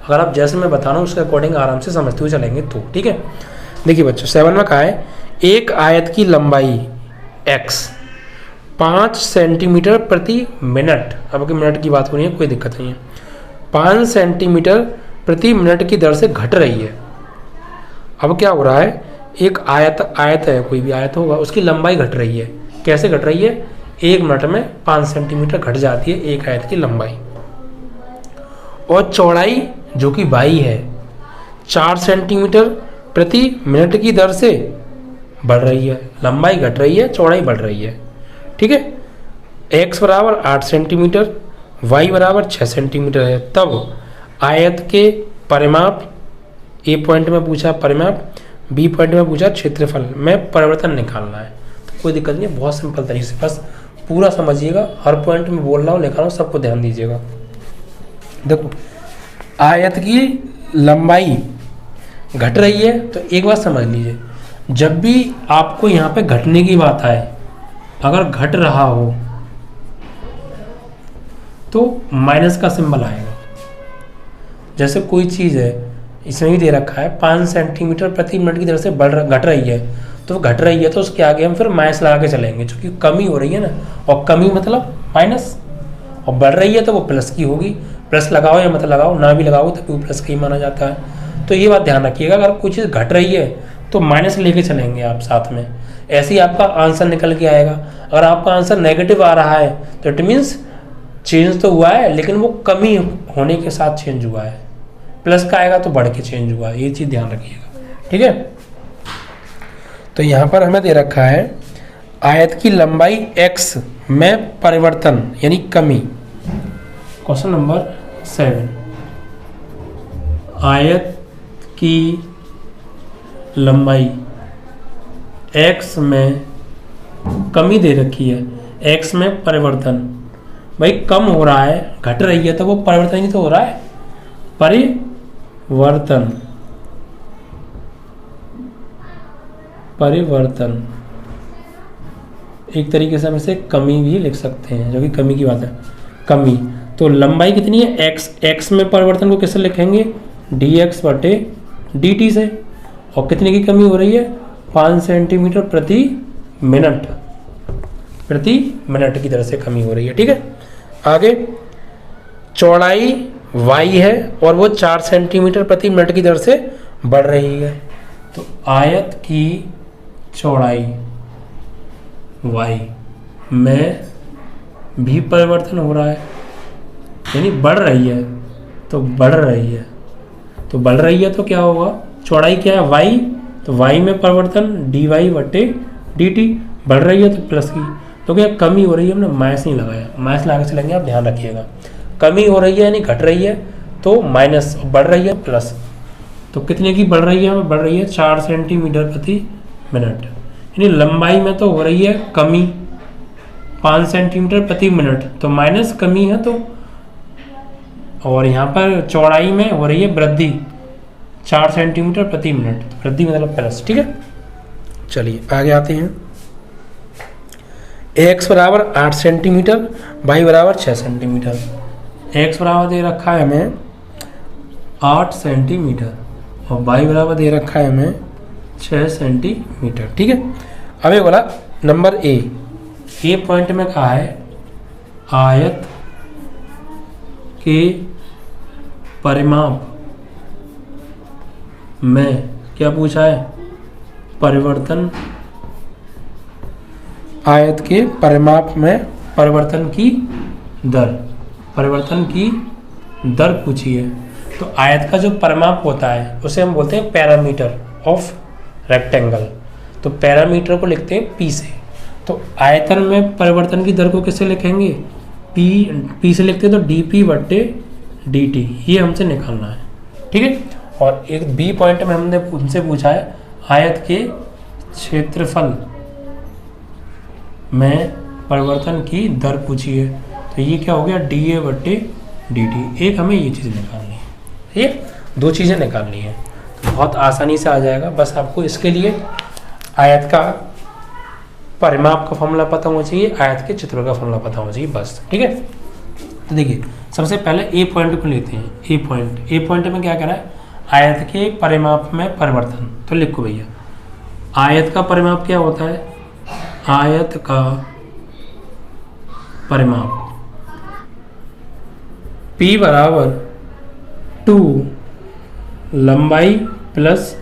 अगर आप जैसे मैं बता रहा हूँ उसके अकॉर्डिंग आराम से समझते हुए चलेंगे तो। ठीक है, देखिए बच्चों 7 में कहा है एक आयत की लंबाई x 5 सेंटीमीटर प्रति मिनट, अब अगर मिनट की बात हो रही है कोई दिक्कत नहीं है, 5 सेंटीमीटर प्रति मिनट की दर से घट रही है। अब क्या हो रहा है, एक आयत है, कोई भी आयत होगा, उसकी लंबाई घट रही है। कैसे घट रही है, 1 मिनट में 5 सेंटीमीटर घट जाती है एक आयत की लंबाई, और चौड़ाई जो कि बाई है 4 सेंटीमीटर प्रति मिनट की दर से बढ़ रही है। लंबाई घट रही है, चौड़ाई बढ़ रही है। ठीक है, x बराबर 8 सेंटीमीटर, y बराबर 6 सेंटीमीटर है, तब आयत के परिमाप, ए पॉइंट में पूछा परिमाप, बी पॉइंट में पूछा क्षेत्रफल में परिवर्तन निकालना है। तो कोई दिक्कत नहीं है, बहुत सिंपल तरीके से, बस पूरा समझिएगा, हर पॉइंट में बोल रहा हूँ लिखा रहा हूँ, सबको ध्यान दीजिएगा। देखो आयत की लंबाई घट रही है तो एक बात समझ लीजिए, जब भी आपको यहाँ पे घटने की बात आए, अगर घट रहा हो तो माइनस का सिंबल आएगा, जैसे कोई चीज़ है, इसमें भी दे रखा है 5 सेंटीमीटर प्रति मिनट की दर से घट रही है, तो घट रही है तो उसके आगे हम फिर माइनस लगा के चलेंगे, क्योंकि कमी हो रही है ना, और कमी मतलब माइनस, और बढ़ रही है तो वो प्लस की होगी। प्लस लगाओ या मत लगाओ, ना भी लगाओ तो भी प्लस का ही माना जाता है। तो ये बात ध्यान रखिएगा, अगर कोई चीज़ घट रही है तो माइनस लेके चलेंगे आप साथ में, ऐसे ही आपका आंसर निकल के आएगा। अगर आपका आंसर नेगेटिव आ रहा है तो इट मीन्स चेंज तो हुआ है, लेकिन वो कमी होने के साथ चेंज हुआ है। प्लस का आएगा तो बढ़ के चेंज हुआ है, ये चीज़ ध्यान रखिएगा, ठीक है। तो यहाँ पर हमें दे रखा है आयत की लंबाई x में परिवर्तन यानी कमी। क्वेश्चन नंबर 7, आयत की लंबाई x में कमी दे रखी है, x में परिवर्तन, भाई कम हो रहा है, घट रही है तो वो परिवर्तन ही तो हो रहा है, परिवर्तन एक तरीके से हम इसे कमी भी लिख सकते हैं, जो कि कमी की बात है, कमी। तो लंबाई कितनी है x में परिवर्तन को किससे लिखेंगे, dx बटे dt से, और कितने की कमी हो रही है, 5 सेंटीमीटर प्रति मिनट की तरह से कमी हो रही है, ठीक है। आगे चौड़ाई y है और वो 4 सेंटीमीटर प्रति मिनट की दर से बढ़ रही है, तो आयत की चौड़ाई y में भी परिवर्तन हो रहा है, यानी बढ़ रही है, तो बढ़ रही है तो क्या होगा, चौड़ाई क्या है y, तो y में परिवर्तन dy बटे dt, बढ़ रही है तो प्लस की, तो क्या कमी हो रही है, हमने माइनस नहीं लगाया, माइनस लगा के चलेंगे, आप ध्यान रखिएगा। कमी हो रही है यानी घट रही है तो माइनस, बढ़ रही है प्लस, तो कितने की बढ़ रही है, बढ़ रही है 4 सेंटीमीटर प्रति मिनट, यानी लंबाई में तो हो रही है कमी 5 सेंटीमीटर प्रति मिनट, तो माइनस कमी है तो, और यहाँ पर चौड़ाई में हो रही है वृद्धि 4 सेंटीमीटर प्रति मिनट, वृद्धि मतलब प्लस, ठीक है। चलिए आगे आते हैं। x बराबर 8 सेंटीमीटर, y बराबर 6 सेंटीमीटर। x बराबर दे रखा है हमें 8 सेंटीमीटर और y बराबर दे रखा है हमें 6 सेंटीमीटर, ठीक है। अब ये बोला नंबर ए पॉइंट में कहा है आयत के परिमाप में क्या पूछा है, परिवर्तन, आयत के परिमाप में परिवर्तन की दर पूछी है। तो आयत का जो परिमाप होता है उसे हम बोलते हैं पैरामीटर ऑफ रेक्टेंगल, तो पैरामीटर को लिखते हैं p से। तो आयतन में परिवर्तन की दर को किससे लिखेंगे, p से लिखते हैं, तो dp बटे dt, ये हमसे निकालना है, ठीक है। और एक बी पॉइंट में हमने उनसे पूछा है आयत के क्षेत्रफल में परिवर्तन की दर पूछी है, तो ये क्या हो गया, dA बटे dt। एक हमें ये चीज़ निकालनी है, ये 2 चीज़ें निकालनी है, तो बहुत आसानी से आ जाएगा। बस आपको इसके लिए आयत का परिमाप का फॉर्मूला पता होना चाहिए, आयत के चित्रों का फॉर्मूला पता होना चाहिए, बस, ठीक है। तो देखिए सबसे पहले ए पॉइंट को लेते हैं। ए पॉइंट में क्या कह रहा है, आयत के परिमाप में परिवर्तन, तो लिखो भैया आयत का परिमाप क्या होता है, आयत का परिमाप P बराबर 2 लंबाई प्लस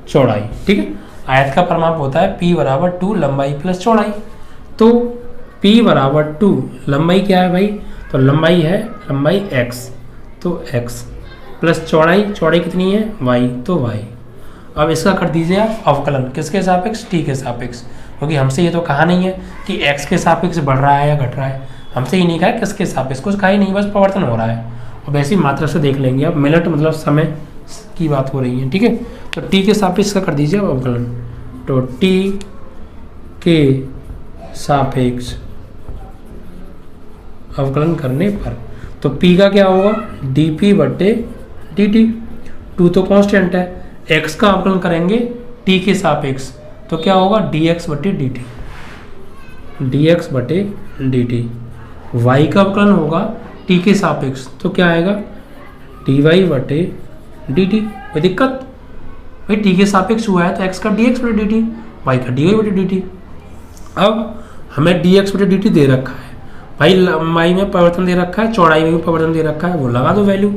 चौड़ाई, ठीक है। आयत का परिमाप होता है P बराबर 2 लंबाई प्लस चौड़ाई, तो P बराबर 2 लंबाई क्या है भाई, तो लंबाई है लंबाई x, तो x प्लस चौड़ाई कितनी है y, तो y। अब इसका कर दीजिए आप अवकलन, किसके सापेक्ष, t के सापेक्ष, क्योंकि हमसे ये तो कहा नहीं है कि x के सापेक्ष बढ़ रहा है या घट रहा है, हमसे ये नहीं कहा किसके सापेक्ष, कुछ कहा ही नहीं, बस परिवर्तन हो रहा है। और वैसी मात्रा से देख लेंगे अब, मिनट मतलब समय की बात हो रही है, ठीक है। तो t के सापेक्ष का कर दीजिए अब अवकलन, तो t के सापेक्ष अवकलन करने पर तो p का क्या होगा, dp बटे dt, 2 तो कांस्टेंट है, x का अवकलन करेंगे t के सापेक्ष तो क्या होगा, dx बटे dt, y का अवकलन होगा t के सापेक्ष तो क्या आएगा, डी वाई बटे डी टी। कोई दिक्कत भाई, टी के सापेक्ष हुआ है तो एक्स का डी एक्स बटे डी टी, वाई का डी वाई बटे डी टी। अब हमें डी एक्स बटे डी टी दे रखा है भाई, लंबाई में परिवर्तन दे रखा है, चौड़ाई में भी परिवर्तन दे रखा है, वो लगा दो वैल्यू।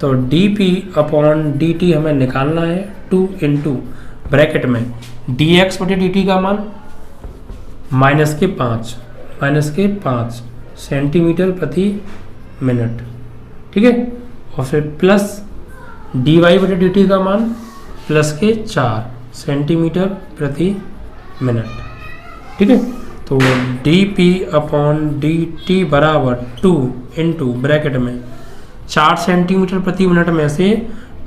तो D P upon D T हमें निकालना है 2 इंटू ब्रैकेट में डी एक्स बटे डी टी का मान माइनस के 5 सेंटीमीटर प्रति मिनट, ठीक है, और फिर प्लस डी वाई बटे डी टी का मान प्लस के 4 सेंटीमीटर प्रति मिनट, ठीक है। तो D P upon D T बराबर 2 इंटू ब्रैकेट में 4 सेंटीमीटर प्रति मिनट में से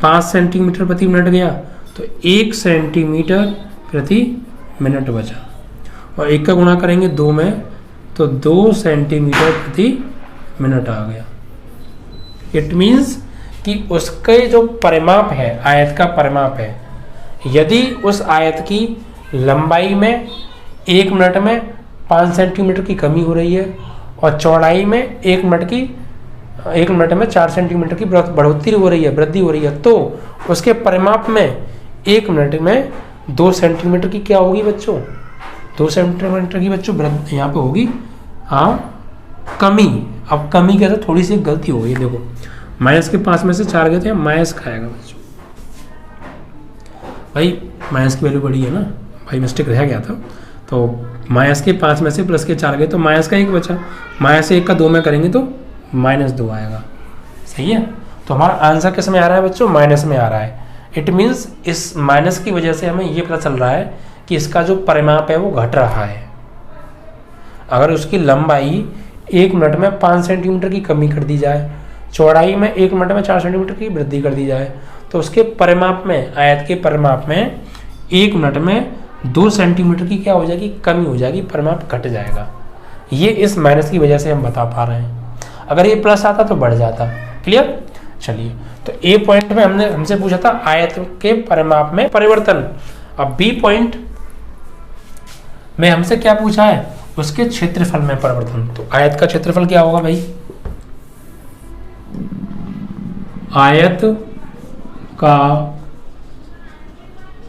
5 सेंटीमीटर प्रति मिनट गया तो 1 सेंटीमीटर प्रति मिनट बचा, और 1 का गुणा करेंगे 2 में तो 2 सेंटीमीटर प्रति मिनट आ गया। इट मीन्स कि उसके जो परिमाप है, आयत का परिमाप है, यदि उस आयत की लंबाई में 1 मिनट में 5 सेंटीमीटर की कमी हो रही है और चौड़ाई में 1 मिनट में 4 सेंटीमीटर की बढ़ोतरी हो रही है, वृद्धि हो रही है, तो उसके परिमाप में 1 मिनट में 2 सेंटीमीटर की क्या होगी बच्चों, 2 सेंटीमीटर की बच्चों यहाँ पे होगी कमी। अब कमी कैसे, थोड़ी सी गलती हो गई, देखो माइनस के 5 में से 4 गए थे, माइनस का आएगा बच्चों, भाई माइनस की वैल्यू बड़ी है ना भाई, मिस्टेक रह गया था। तो माइनस के 5 में से प्लस के 4 गए तो माइनस का 1 बचा, माइनस से 1 का 2 में करेंगे तो -2 आएगा, सही है। तो हमारा आंसर किस में आ रहा है बच्चों, माइनस में आ रहा है। इट मीन्स इस माइनस की वजह से हमें ये पता चल रहा है कि इसका जो परिमाप है वो घट रहा है। अगर उसकी लंबाई 1 मिनट में 5 सेंटीमीटर की कमी कर दी जाए, चौड़ाई में 1 मिनट में 4 सेंटीमीटर की वृद्धि कर दी जाए, तो उसके परिमाप में, आयत के परिमाप में 1 मिनट में 2 सेंटीमीटर की क्या हो जाएगी, कमी हो जाएगी, परिमाप घट जाएगा। ये इस माइनस की वजह से हम बता पा रहे हैं। अगर ये प्लस आता तो बढ़ जाता। क्लियर। चलिए, तो ए पॉइंट में हमसे पूछा था आयत के परिमाप में परिवर्तन। अब बी पॉइंट में हमसे क्या पूछा है, उसके क्षेत्रफल में परिवर्तन। तो आयत का क्षेत्रफल क्या होगा भाई, आयत का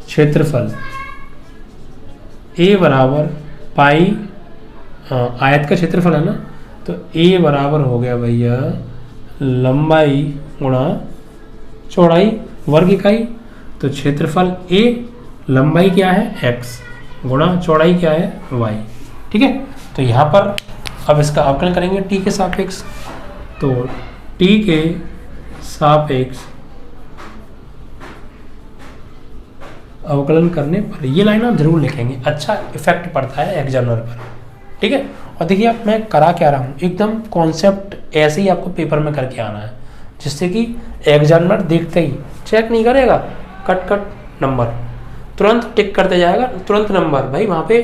क्षेत्रफल ए बराबर पाई, आयत का क्षेत्रफल है ना, तो ए बराबर हो गया भैया लंबाई गुणा चौड़ाई वर्ग इकाई। तो क्षेत्रफल ए, लंबाई क्या है x, गुणा चौड़ाई क्या है y, ठीक है। तो यहाँ पर अब इसका अवकलन करेंगे t के सापेक्ष। तो t के सापेक्ष अवकलन करने पर ये लाइन आप जरूर लिखेंगे, अच्छा इफेक्ट पड़ता है एग्जामिनर पर, ठीक है। और देखिए अब मैं करा क्या रहा हूँ, एकदम कॉन्सेप्ट ऐसे ही आपको पेपर में करके आना है, जिससे कि एग्जामिनर देखते ही चेक नहीं करेगा, कट कट नंबर तुरंत टिक करते जाएगा, तुरंत नंबर। भाई वहाँ पे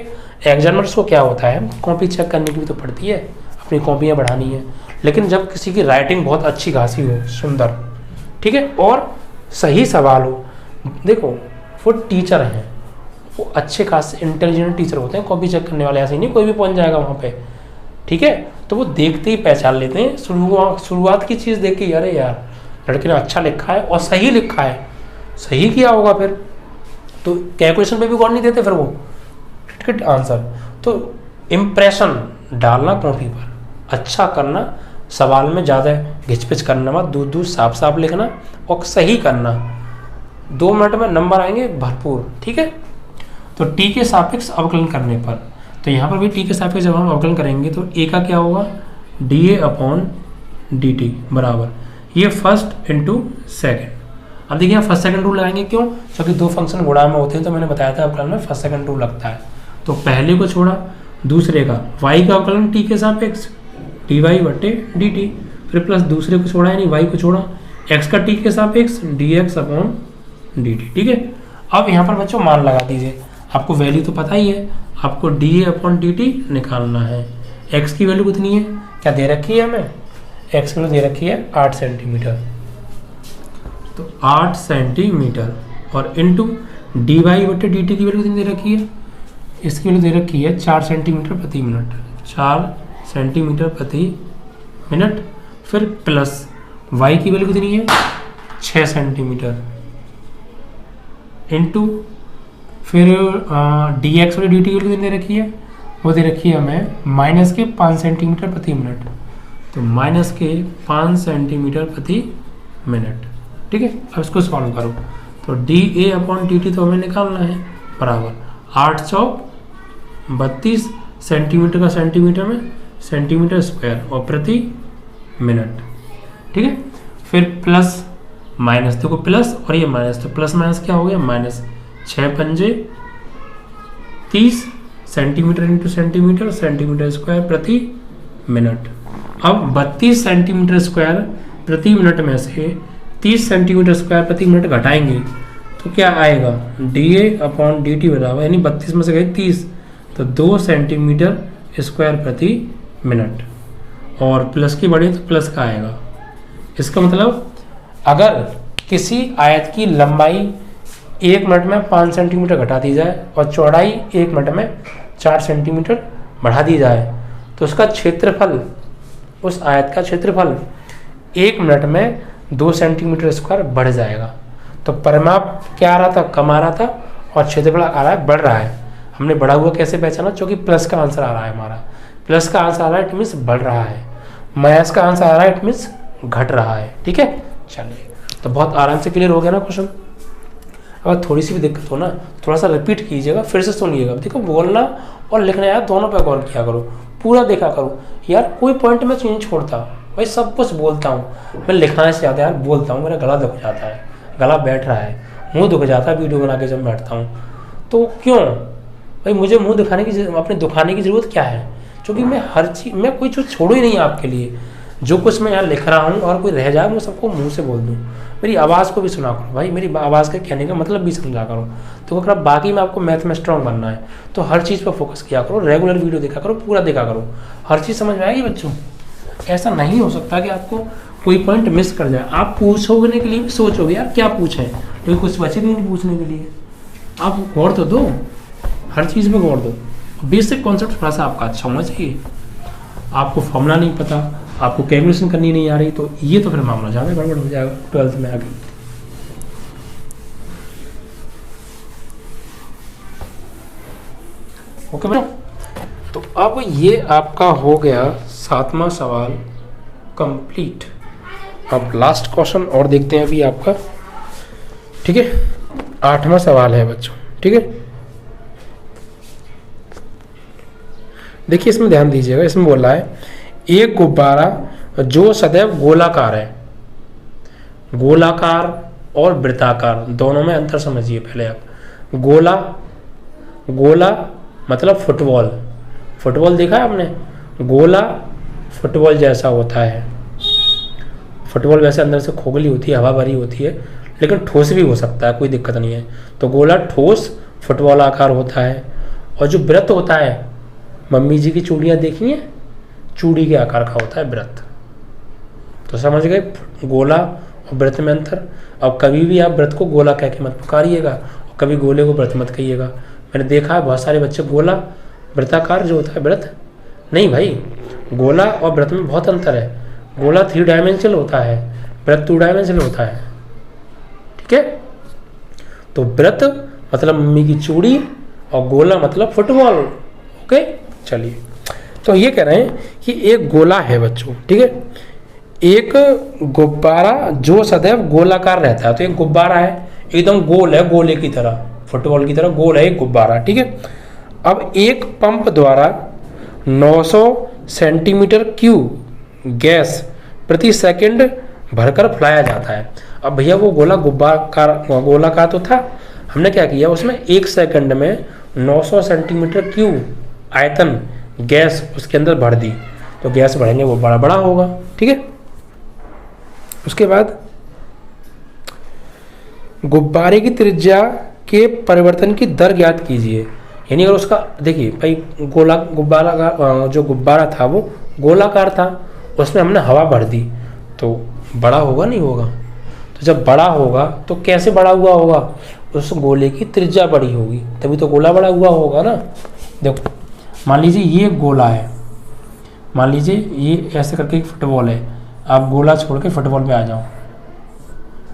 एग्जामिनर्स को क्या होता है, कॉपी चेक करने की भी तो पड़ती है, अपनी कॉपियाँ बढ़ानी है, लेकिन जब किसी की राइटिंग बहुत अच्छी खासी हो, सुंदर, ठीक है, और सही सवाल हो, देखो वो टीचर हैं, वो अच्छे खासे इंटेलिजेंट टीचर होते हैं, कॉपी चेक करने वाले ऐसे ही नहीं कोई भी पहुंच जाएगा वहाँ पे, ठीक है। तो वो देखते ही पहचान लेते हैं, शुरुआत की चीज़ देख के अरे यार लड़के ने अच्छा लिखा है और सही लिखा है, सही किया होगा, फिर तो कैलकुलेशन पे भी गौर नहीं देते, फिर वो टिकट आंसर। तो इम्प्रेशन डालना कॉपी पर, अच्छा करना, सवाल में ज़्यादा घिचपिच करना मत, दूध दूध साफ साफ लिखना और सही करना, 2 मिनट में नंबर आएंगे भरपूर, ठीक है। तो टी के सापेक्ष अवकलन करने पर, तो यहाँ पर भी टी के सापेक्ष जब हम अवकलन करेंगे तो ए का क्या होगा, D A upon D T बराबर ये फर्स्ट इंटू सेकेंड। अब देखिए फर्स्ट सेकंड रूल लगाएंगे, क्यों, क्योंकि 2 फंक्शन गुणा में होते हैं, तो मैंने बताया था अवकलन में फर्स्ट सेकंड रूल लगता है। तो पहले को छोड़ा, दूसरे का y का अवकलन t के सापेक्ष dy बटे dt, फिर प्लस दूसरे को छोड़ा यानी y को छोड़ा, x का t के सापेक्ष dx अपॉन dt, ठीक है। अब यहाँ पर बच्चों मान लगा दीजिए, आपको वैल्यू तो पता ही है, आपको dA अपॉन dt निकालना है। x की वैल्यू कितनी है, क्या दे रखी है हमें, x की वैल्यू दे रखी है 8 सेंटीमीटर, तो 8 सेंटीमीटर और इंटू डी वाई बटे डी टी की वैल्यू कितनी दे रखी है, इसकी वैल्यू दे रखी है 4 सेंटीमीटर प्रति मिनट, 4 सेंटीमीटर प्रति मिनट, फिर प्लस y की वैल्यू कितनी है 6 सेंटीमीटर इंटू फिर डी एक्स और डी टी की दे रखी है, वो दे रखी है हमें माइनस के 5 सेंटीमीटर प्रति मिनट। तो माइनस के 5 सेंटीमीटर प्रति मिनट। ठीक है, अब इसको सॉल्व करो तो D A upon D T तो हमें निकालना है, बराबर 8 चौक 32 सेंटीमीटर का सेंटीमीटर में सेंटीमीटर स्क्वायर और प्रति मिनट। ठीक है, फिर प्लस माइनस, देखो प्लस और ये माइनस, तो प्लस माइनस क्या हो गया, माइनस 6 पंजे 30 centimetre into centimetre centimetre square प्रति मिनट। अब 32 सेंटीमीटर स्क्वायर प्रति मिनट में से 30 सेंटीमीटर स्क्वायर प्रति मिनट घटाएंगे तो क्या आएगा, D A upon D T बराबर, यानी 32 में से गए 30 तो 2 सेंटीमीटर स्क्वायर प्रति मिनट, और प्लस की बढ़ी तो प्लस का आएगा। इसका मतलब अगर किसी आयत की लंबाई 1 मिनट में 5 सेंटीमीटर घटा दी जाए और चौड़ाई 1 मिनट में 4 सेंटीमीटर बढ़ा दी जाए तो उसका क्षेत्रफल, उस आयत का क्षेत्रफल 1 मिनट में 2 सेंटीमीटर स्क्वायर बढ़ जाएगा। तो परिमाप क्या आ रहा था, कम आ रहा था, और क्षेत्रफल आ रहा है, बढ़ रहा है। हमने बढ़ा हुआ कैसे पहचाना, क्योंकि प्लस का आंसर आ रहा है, हमारा प्लस का आंसर आ रहा है, इट मीन्स बढ़ रहा है, माइनस का आंसर आ रहा है, इट मीन्स घट रहा है। ठीक है, चलिए तो बहुत आराम से क्लियर हो गया ना क्वेश्चन। अगर थोड़ी सी भी दिक्कत हो ना, थोड़ा सा रिपीट कीजिएगा, फिर से सुनिएगा। देखो बोलना और लिखना यार दोनों पे गौर किया करो, पूरा देखा करो यार, कोई पॉइंट में नहीं छोड़ता भाई, सब कुछ बोलता हूँ मैं, लिखाने से ज़्यादा यार बोलता हूँ, मेरा गला दुख जाता है, गला बैठ रहा है, मुंह दुख जाता है वीडियो बना के जब बैठता हूँ। तो क्यों भाई, मुझे मुंह दिखाने की, अपने दुखाने की ज़रूरत क्या है, क्योंकि मैं हर चीज़, मैं कोई चीज़ छोड़ू ही नहीं आपके लिए। जो कुछ मैं यहाँ लिख रहा हूँ और कोई रह जाए मैं सबको मुंह से बोल दूँ, मेरी आवाज़ को भी सुना करो भाई, मेरी आवाज़ के कहने का मतलब भी समझा करो। तो अगर बाकी में आपको मैथ में स्ट्रॉन्ग बनना है तो हर चीज़ पर फोकस किया करो, रेगुलर वीडियो देखा करो, पूरा देखा करो, हर चीज़ समझ में आएगी बच्चों। ऐसा नहीं हो सकता कि आपको कोई पॉइंट मिस कर जाए। आप पूछोगे के लिए भी सोचोगे यार क्या पूछें, क्योंकि कुछ बचे भी नहीं पूछने के लिए। आप गौर तो दो, हर चीज़ में गौर दो। बेसिक कॉन्सेप्ट थोड़ा सा आपका अच्छा होना चाहिए। आपको फॉर्मूला नहीं पता, आपको कैलकुलेशन करनी नहीं आ रही, तो ये तो फिर मामला ज़्यादा गड़बड़ हो जाएगा 12th में आगे। ओके बेटा, तो अब ये आपका हो गया 7वां सवाल कंप्लीट। अब लास्ट क्वेश्चन और देखते हैं अभी आपका। ठीक है, 8वां सवाल है बच्चों। ठीक है, देखिए इसमें ध्यान दीजिएगा, इसमें बोल रहा है एक गुब्बारा जो सदैव गोलाकार है, गोलाकार और वृत्ताकार दोनों में अंतर समझिए पहले आप। गोला, गोला मतलब फुटबॉल, फुटबॉल देखा है आपने, गोला फुटबॉल जैसा होता है। फुटबॉल वैसे अंदर से खोखली होती है, हवा भरी होती है, लेकिन ठोस भी हो सकता है, कोई दिक्कत नहीं है। तो गोला ठोस फुटबॉल आकार होता है। और जो वृत्त होता है, मम्मी जी की चूड़ियाँ देखी हैं, चूड़ी के आकार का होता है वृत्त। तो समझ गए गोला और वृत्त में अंतर। अब कभी भी आप वृत्त को गोला कह के मत पुकारिएगा और कभी गोले को वृत्त मत कहिएगा। मैंने देखा है बहुत सारे बच्चे गोला वृत्ताकार जो होता है वृत्त, नहीं भाई, गोला और वृत्त में बहुत अंतर है। गोला 3 डायमेंशनल होता है, वृत्त 2 डायमेंशनल होता है। ठीक है, तो वृत्त मतलब मम्मी की चूड़ी और गोला मतलब फुटबॉल। ओके, चलिए तो ये कह रहे हैं कि एक गोला है बच्चों। ठीक है, एक गुब्बारा जो सदैव गोलाकार रहता है। तो एक गुब्बारा है, एकदम गोल है, गोले की तरह, फुटबॉल की तरह गोल है एक गुब्बारा। ठीक है, अब एक पंप द्वारा 900 सेंटीमीटर क्यूब गैस प्रति सेकंड भरकर फुलाया जाता है। अब भैया वो गोलाकार तो था, हमने क्या किया उसमें 1 सेकंड में 900 सेंटीमीटर क्यूब आयतन गैस उसके अंदर भर दी, तो गैस बढ़ेंगे वो बड़ा बड़ा होगा। ठीक है, उसके बाद गुब्बारे की त्रिज्या के परिवर्तन की दर ज्ञात कीजिए। यानी अगर उसका देखिए भाई गुब्बारा का जो गुब्बारा था वो गोलाकार था, उसमें हमने हवा भर दी तो बड़ा होगा नहीं होगा। तो जब बड़ा होगा तो कैसे बड़ा हुआ होगा, उस गोले की त्रिज्या बड़ी होगी, तभी तो गोला बड़ा हुआ होगा ना। देखो मान लीजिए ये गोला है, मान लीजिए ये ऐसे करके एक फुटबॉल है, आप गोला छोड़ के फुटबॉल में आ जाओ।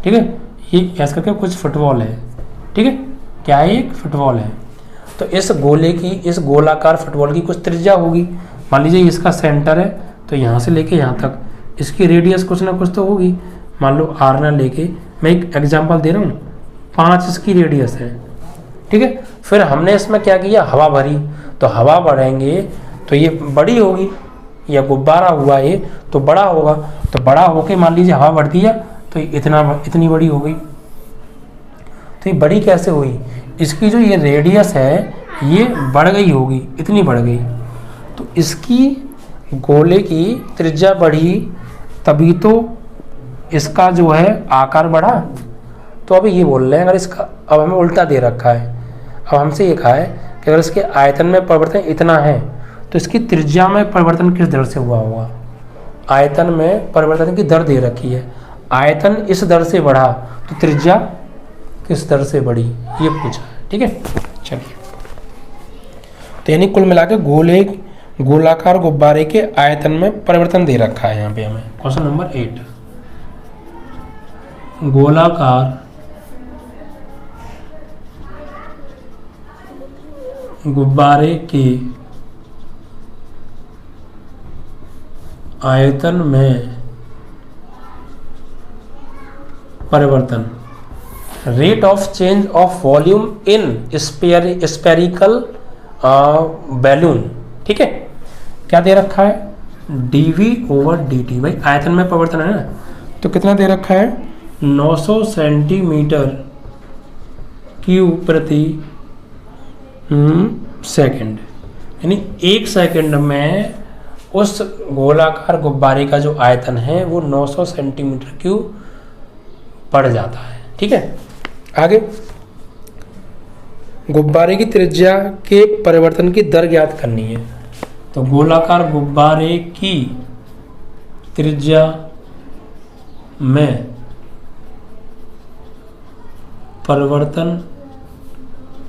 ठीक है, ये ऐसा करके कुछ फुटबॉल है, ठीक है, क्या है, एक फुटबॉल है। तो इस गोले की, इस गोलाकार फुटबॉल की कुछ त्रिज्या होगी। मान लीजिए इसका सेंटर है, तो यहाँ से लेके यहाँ तक इसकी रेडियस कुछ ना कुछ तो होगी। मान लो आर ना लेके, मैं एक एग्जांपल दे रहा हूँ, 5 इसकी रेडियस है, ठीक है। फिर हमने इसमें क्या किया, हवा भरी, तो हवा भरेंगे तो ये बड़ी होगी, या गुब्बारा हुआ ये तो बड़ा होगा। तो बड़ा होके मान लीजिए हवा भर दिया तो इतनी बड़ी हो गई। तो ये बड़ी कैसे हुई, इसकी जो ये रेडियस है ये बढ़ गई होगी, इतनी बढ़ गई, तो इसकी गोले की त्रिज्या बढ़ी, तभी तो इसका जो है आकार बढ़ा। तो अभी ये बोल रहे हैं, अगर इसका, अब हमें उल्टा दे रखा है, अब हमसे ये कहा है कि अगर इसके आयतन में परिवर्तन इतना है तो इसकी त्रिज्या में परिवर्तन किस दर से हुआ होगा। आयतन में परिवर्तन की दर दे रखी है, आयतन इस दर से बढ़ा तो त्रिज्या किस दर से बढ़ी, ये पूछा है, ठीक है। चलिए, तो यानी कुल मिला के गोलाकार गुब्बारे के आयतन में परिवर्तन दे रखा है यहाँ पे हमें। क्वेश्चन नंबर 8, गोलाकार गुब्बारे के आयतन में परिवर्तन, rate of change of volume in spherical balloon, ठीक है। क्या दे रखा है, dv/dt, भाई आयतन में परिवर्तन है ना, तो कितना दे रखा है, 900 सेंटीमीटर क्यूब प्रति सेकंड, यानी 1 सेकंड में उस गोलाकार गुब्बारे का जो आयतन है वो 900 सेंटीमीटर क्यूब बढ़ जाता है, ठीक है। आगे, गुब्बारे की त्रिज्या के परिवर्तन की दर ज्ञात करनी है। तो गोलाकार गुब्बारे की त्रिज्या में परिवर्तन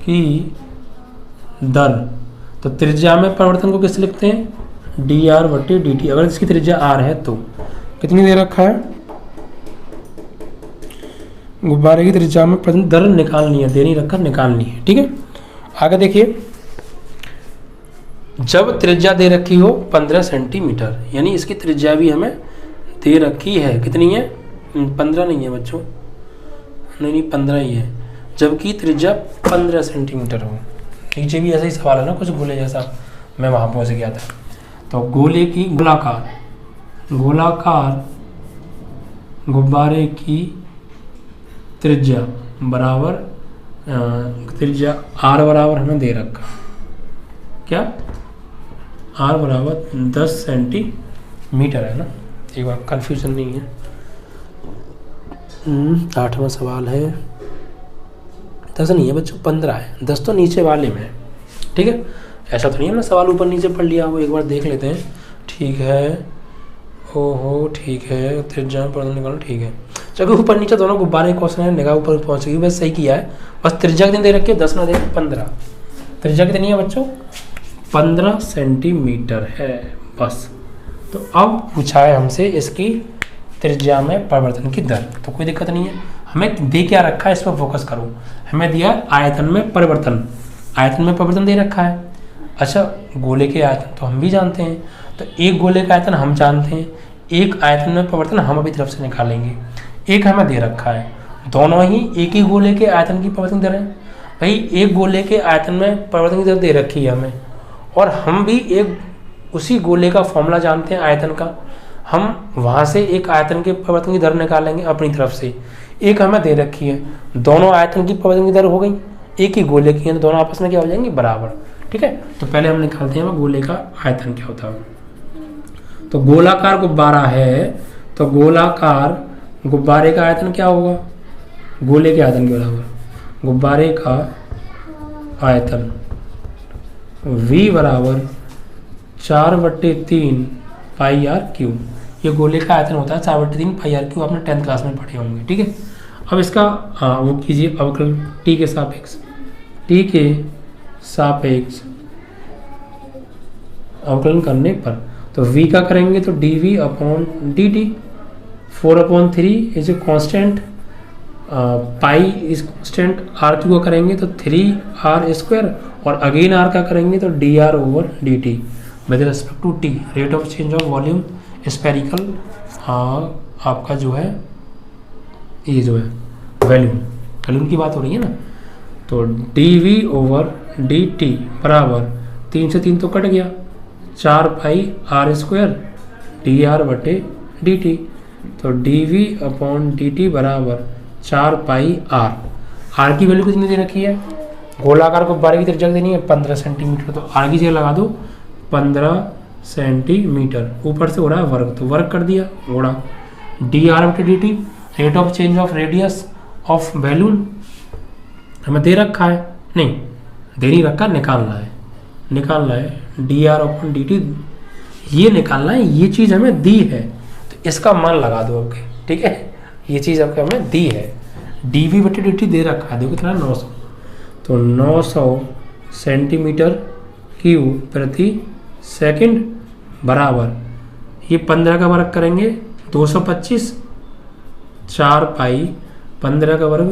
की दर, तो त्रिज्या में परिवर्तन को किस लिखते हैं, dr/dt। अगर इसकी त्रिज्या r है तो कितनी दे रखा है, गुब्बारे की त्रिज्या में परिवर्तन दर निकालनी है, दे नहीं रखा, निकालनी है, ठीक है। आगे देखिए, जब त्रिज्या दे रखी हो 15 सेंटीमीटर, यानी इसकी त्रिज्या भी हमें दे रखी है, कितनी है, 15 नहीं है बच्चों, नहीं 15 ही है, जबकि त्रिज्या 15 सेंटीमीटर हो। नीचे भी ऐसा ही सवाल है ना, कुछ गोले जैसा, मैं वहाँ पहुँच गया था। तो गोले की गोलाकार गुब्बारे की त्रिज्या बराबर, त्रिज्या r बराबर हमें दे रखा, क्या, r बराबर 10 सेंटीमीटर है ना, एक बार कन्फ्यूजन नहीं है। 8वां सवाल है, 10 नहीं है बच्चों, 15 है, 10 तो नीचे वाले में है, ठीक है। ऐसा तो नहीं है मैं सवाल ऊपर नीचे पढ़ लिया, वो एक बार देख लेते हैं, ठीक है, ओहो ठीक है, त्रिज्या पर निकालो, ठीक है। चलो ऊपर नीचे दोनों गुब्बारे क्वेश्चन है, निगाह ऊपर पहुंच गई, बस सही किया है, बस त्रिज्या कितनी दे रखी है, 10 ना दे, 15, त्रिज्या कितनी है बच्चों, 15 सेंटीमीटर है बस। तो अब पूछा है हमसे इसकी त्रिज्या में परिवर्तन की दर, तो कोई दिक्कत नहीं है, हमें दे क्या रखा है, इस पर फोकस करो, हमें दिया आयतन में परिवर्तन, आयतन में परिवर्तन दे रखा है। अच्छा, गोले के आयतन तो हम भी जानते हैं, तो एक गोले का आयतन हम जानते हैं, एक आयतन में परिवर्तन हम अभी तरफ से निकालेंगे। एक हमें दे रखा है, दोनों ही एक ही गोले के आयतन की परिवर्तन दर है, भाई एक गोले के आयतन में परिवर्तन की दर दे रखी है हमें, और हम भी एक उसी गोले का फॉर्मूला जानते हैं आयतन का, हम वहाँ से एक आयतन के परिवर्तन की दर निकालेंगे अपनी तरफ से। एक हमें दे रखी है, दोनों आयतन की परिवर्तन की दर हो गई, एक ही गोले की है, दोनों आपस में क्या हो जाएंगे, बराबर, ठीक है। तो पहले हम निकालते हैं गोले का आयतन क्या होता है। तो गोलाकार गुब्बारा है, तो गोलाकार गुब्बारे का आयतन क्या होगा, गोले के आयतन के बराबर, गुब्बारे का आयतन V बराबर 4/3 पाई आर क्यूब, ये गोले का आयतन होता है 4/3 पाई आर क्यूब, आपने 10th क्लास में पढ़े होंगे, ठीक है। अब इसका वो कीजिए अवकलन t के सापेक्ष, t के सापेक्ष अवकलन करने पर, तो v का करेंगे तो dv/dt, 4/3 is a constant, pi instant r q का करेंगे तो 3r² और अगेन आर का करेंगे तो dr/dt with respect to t. Rate of change of volume spherical आपका जो है ये जो है वॉल्यूम की बात हो रही है ना, तो dv/dt बराबर 3 से 3 तो कट गया 4πr² dr/dt। तो dv/dt बराबर 4πr। आर की वैल्यू कितनी दे रखी है, गोलाकार गुब्बारे की त्रिज्या देनी है 15 सेंटीमीटर, तो आर की जगह लगा दो 15 सेंटीमीटर। ऊपर से हो रहा है वर्ग, तो वर्ग कर दिया गुणा dr/dt। Rate of change of radius of balloon हमें दे रखा है, नहीं दे नहीं रखा, निकालना है dr/dt ये निकालना है, ये चीज़ हमें दी है तो इसका मान लगा दो आपके, ठीक है। ये चीज़ आपके हमें दी है, dv/dt दे रखा है, देखो कितना 900, तो 900 सेंटीमीटर क्यूब प्रति सेकंड बराबर ये 15 का वर्ग करेंगे 225, 4π 15 का वर्ग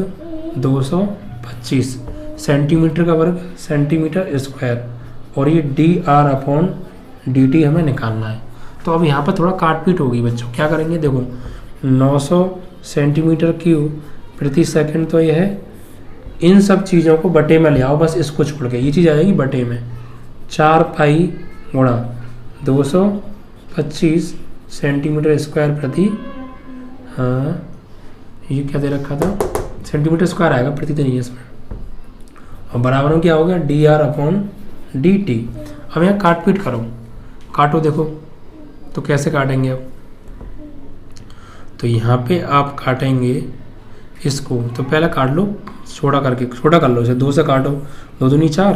225 सेंटीमीटर का वर्ग सेंटीमीटर स्क्वायर, और ये dr/dt हमें निकालना है। तो अब यहाँ पर थोड़ा काटपीट होगी बच्चों, क्या करेंगे देखो 900 सेंटीमीटर क्यूब प्रति सेकंड, तो यह है इन सब चीज़ों को बटे में ले आओ, बस इसको छोड़ के ये चीज़ आ जाएगी बटे में 4π गुणा 225 सेंटीमीटर स्क्वायर प्रति, हाँ ये क्या दे रखा था, सेंटीमीटर स्क्वायर आएगा, प्रति तो नहीं है इसमें, और बराबर में क्या होगा dr/dt। अब यहाँ काटपीट करो, काटो देखो तो कैसे काटेंगे अब, तो यहाँ पे आप काटेंगे इसको, तो पहले काट लो छोटा कर लो इसे, 2 से काटो, 2 दूनी 4,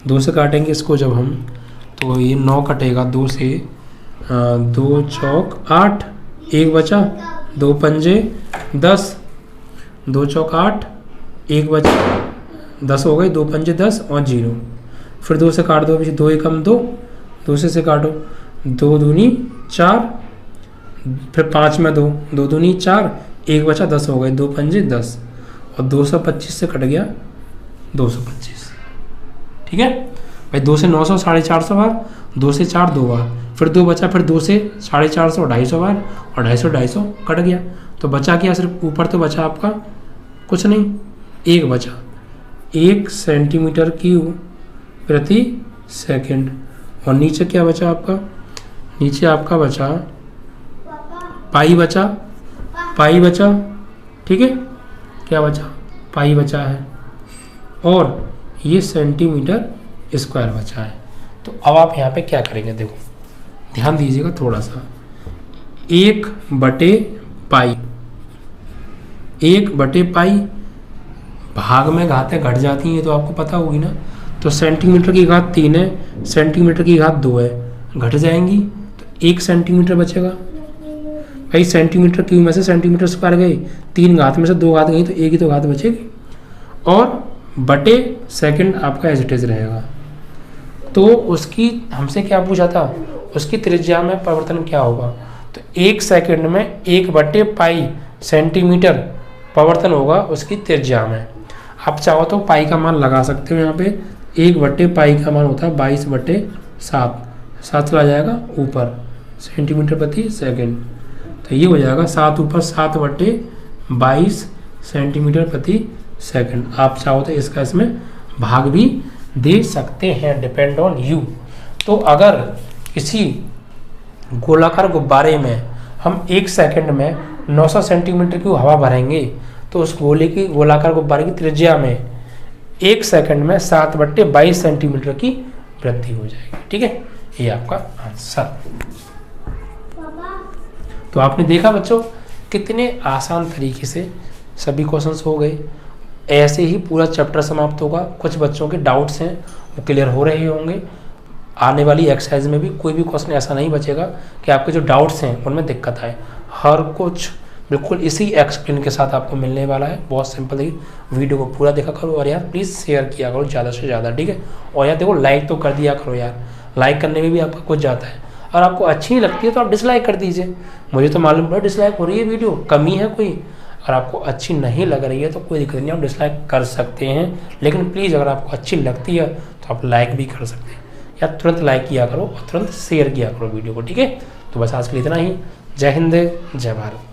2 से काटेंगे इसको जब हम, तो ये 9 कटेगा 2 से, 2 चौक 8, 1 बचा, 2 पंजे 10, 2 चौक 8, 1 बचा, 10 हो गए, 2 पंजे 10 और 0, फिर 2 से काट दो, 2 एकम 2, दूसरे से काटो, 2 दूनी 4, फिर 5 में 2, 2 दूनी 4, 1 बचा, 10 हो गए, 2 पंजे 10 और 225 से कट गया 225, ठीक है भाई। 2 से 900 450 बार, 2 से 4 2 बार, फिर 2 बचा, फिर 2 से 450 250 बार, और 250 कट गया, तो बचा क्या, सिर्फ ऊपर तो बचा आपका कुछ नहीं, 1 बचा, 1 सेंटीमीटर क्यूब प्रति सेकंड, और नीचे क्या बचा आपका, नीचे आपका बचा पाई बचा, ठीक है, क्या बचा, पाई बचा है, और ये सेंटीमीटर स्क्वायर बचा है। तो अब आप यहाँ पे क्या करेंगे देखो, ध्यान दीजिएगा थोड़ा सा, 1/पाई, 1/पाई भाग में घातें घट जाती हैं तो आपको पता होगी ना, तो सेंटीमीटर की घात 3 है, सेंटीमीटर की घात 2 है, घट जाएंगी तो 1 सेंटीमीटर बचेगा भाई। सेंटीमीटर क्यूब में से सेंटीमीटर स्क्वायर गए, 3 घात में से 2 घात गई तो 1 ही तो घात बचेगी, और बटे सेकंड आपका एज इट इज रहेगा। तो उसकी हमसे क्या पूछा था, उसकी त्रिज्या में परिवर्तन क्या होगा, तो 1 सेकंड में 1/पाई सेंटीमीटर परिवर्तन होगा उसकी त्रिज्या में। आप चाहो तो पाई का मान लगा सकते हो, यहाँ पे 1/पाई का मान होता है 22/7, 7 चला जाएगा ऊपर सेंटीमीटर प्रति सेकंड, तो ये हो जाएगा 7 ऊपर 7/22 सेंटीमीटर प्रति सेकंड। आप चाहो तो इसका इसमें भाग भी दे सकते हैं, डिपेंड ऑन यू। तो अगर किसी गोलाकार गुब्बारे में हम 1 सेकंड में 900 सेंटीमीटर की हवा भरेंगे तो उस गोलाकार गुब्बारे की त्रिज्या में 1 सेकंड में 7/22 सेंटीमीटर की वृद्धि हो जाएगी, ठीक है, ये आपका आंसर। तो आपने देखा बच्चों कितने आसान तरीके से सभी क्वेश्चंस हो गए। ऐसे ही पूरा चैप्टर समाप्त होगा। कुछ बच्चों के डाउट्स हैं वो क्लियर हो रहे होंगे। आने वाली एक्सरसाइज में भी कोई भी क्वेश्चन ऐसा नहीं बचेगा कि आपके जो डाउट्स हैं उनमें दिक्कत आए। हर कुछ बिल्कुल इसी एक्सप्लेन के साथ आपको मिलने वाला है। बहुत सिंपल देखिए, वीडियो को पूरा देखा करो और यार प्लीज़ शेयर किया करो ज़्यादा से ज़्यादा, ठीक है। और यार देखो लाइक तो कर दिया करो यार, लाइक करने में भी आपका कुछ जाता है। और आपको अच्छी नहीं लगती है तो आप डिसलाइक कर दीजिए। मुझे तो मालूम पड़ा डिसलाइक हो रही है वीडियो, कमी है कोई। अगर आपको अच्छी नहीं लग रही है तो कोई दिक्कत नहीं, आप डिसलाइक कर सकते हैं, लेकिन प्लीज़ अगर आपको अच्छी लगती है तो आप लाइक भी कर सकते हैं, या तुरंत लाइक किया करो और तुरंत शेयर किया करो वीडियो को, ठीक है। तो बस आज के लिए इतना ही। जय हिंद, जय भारत।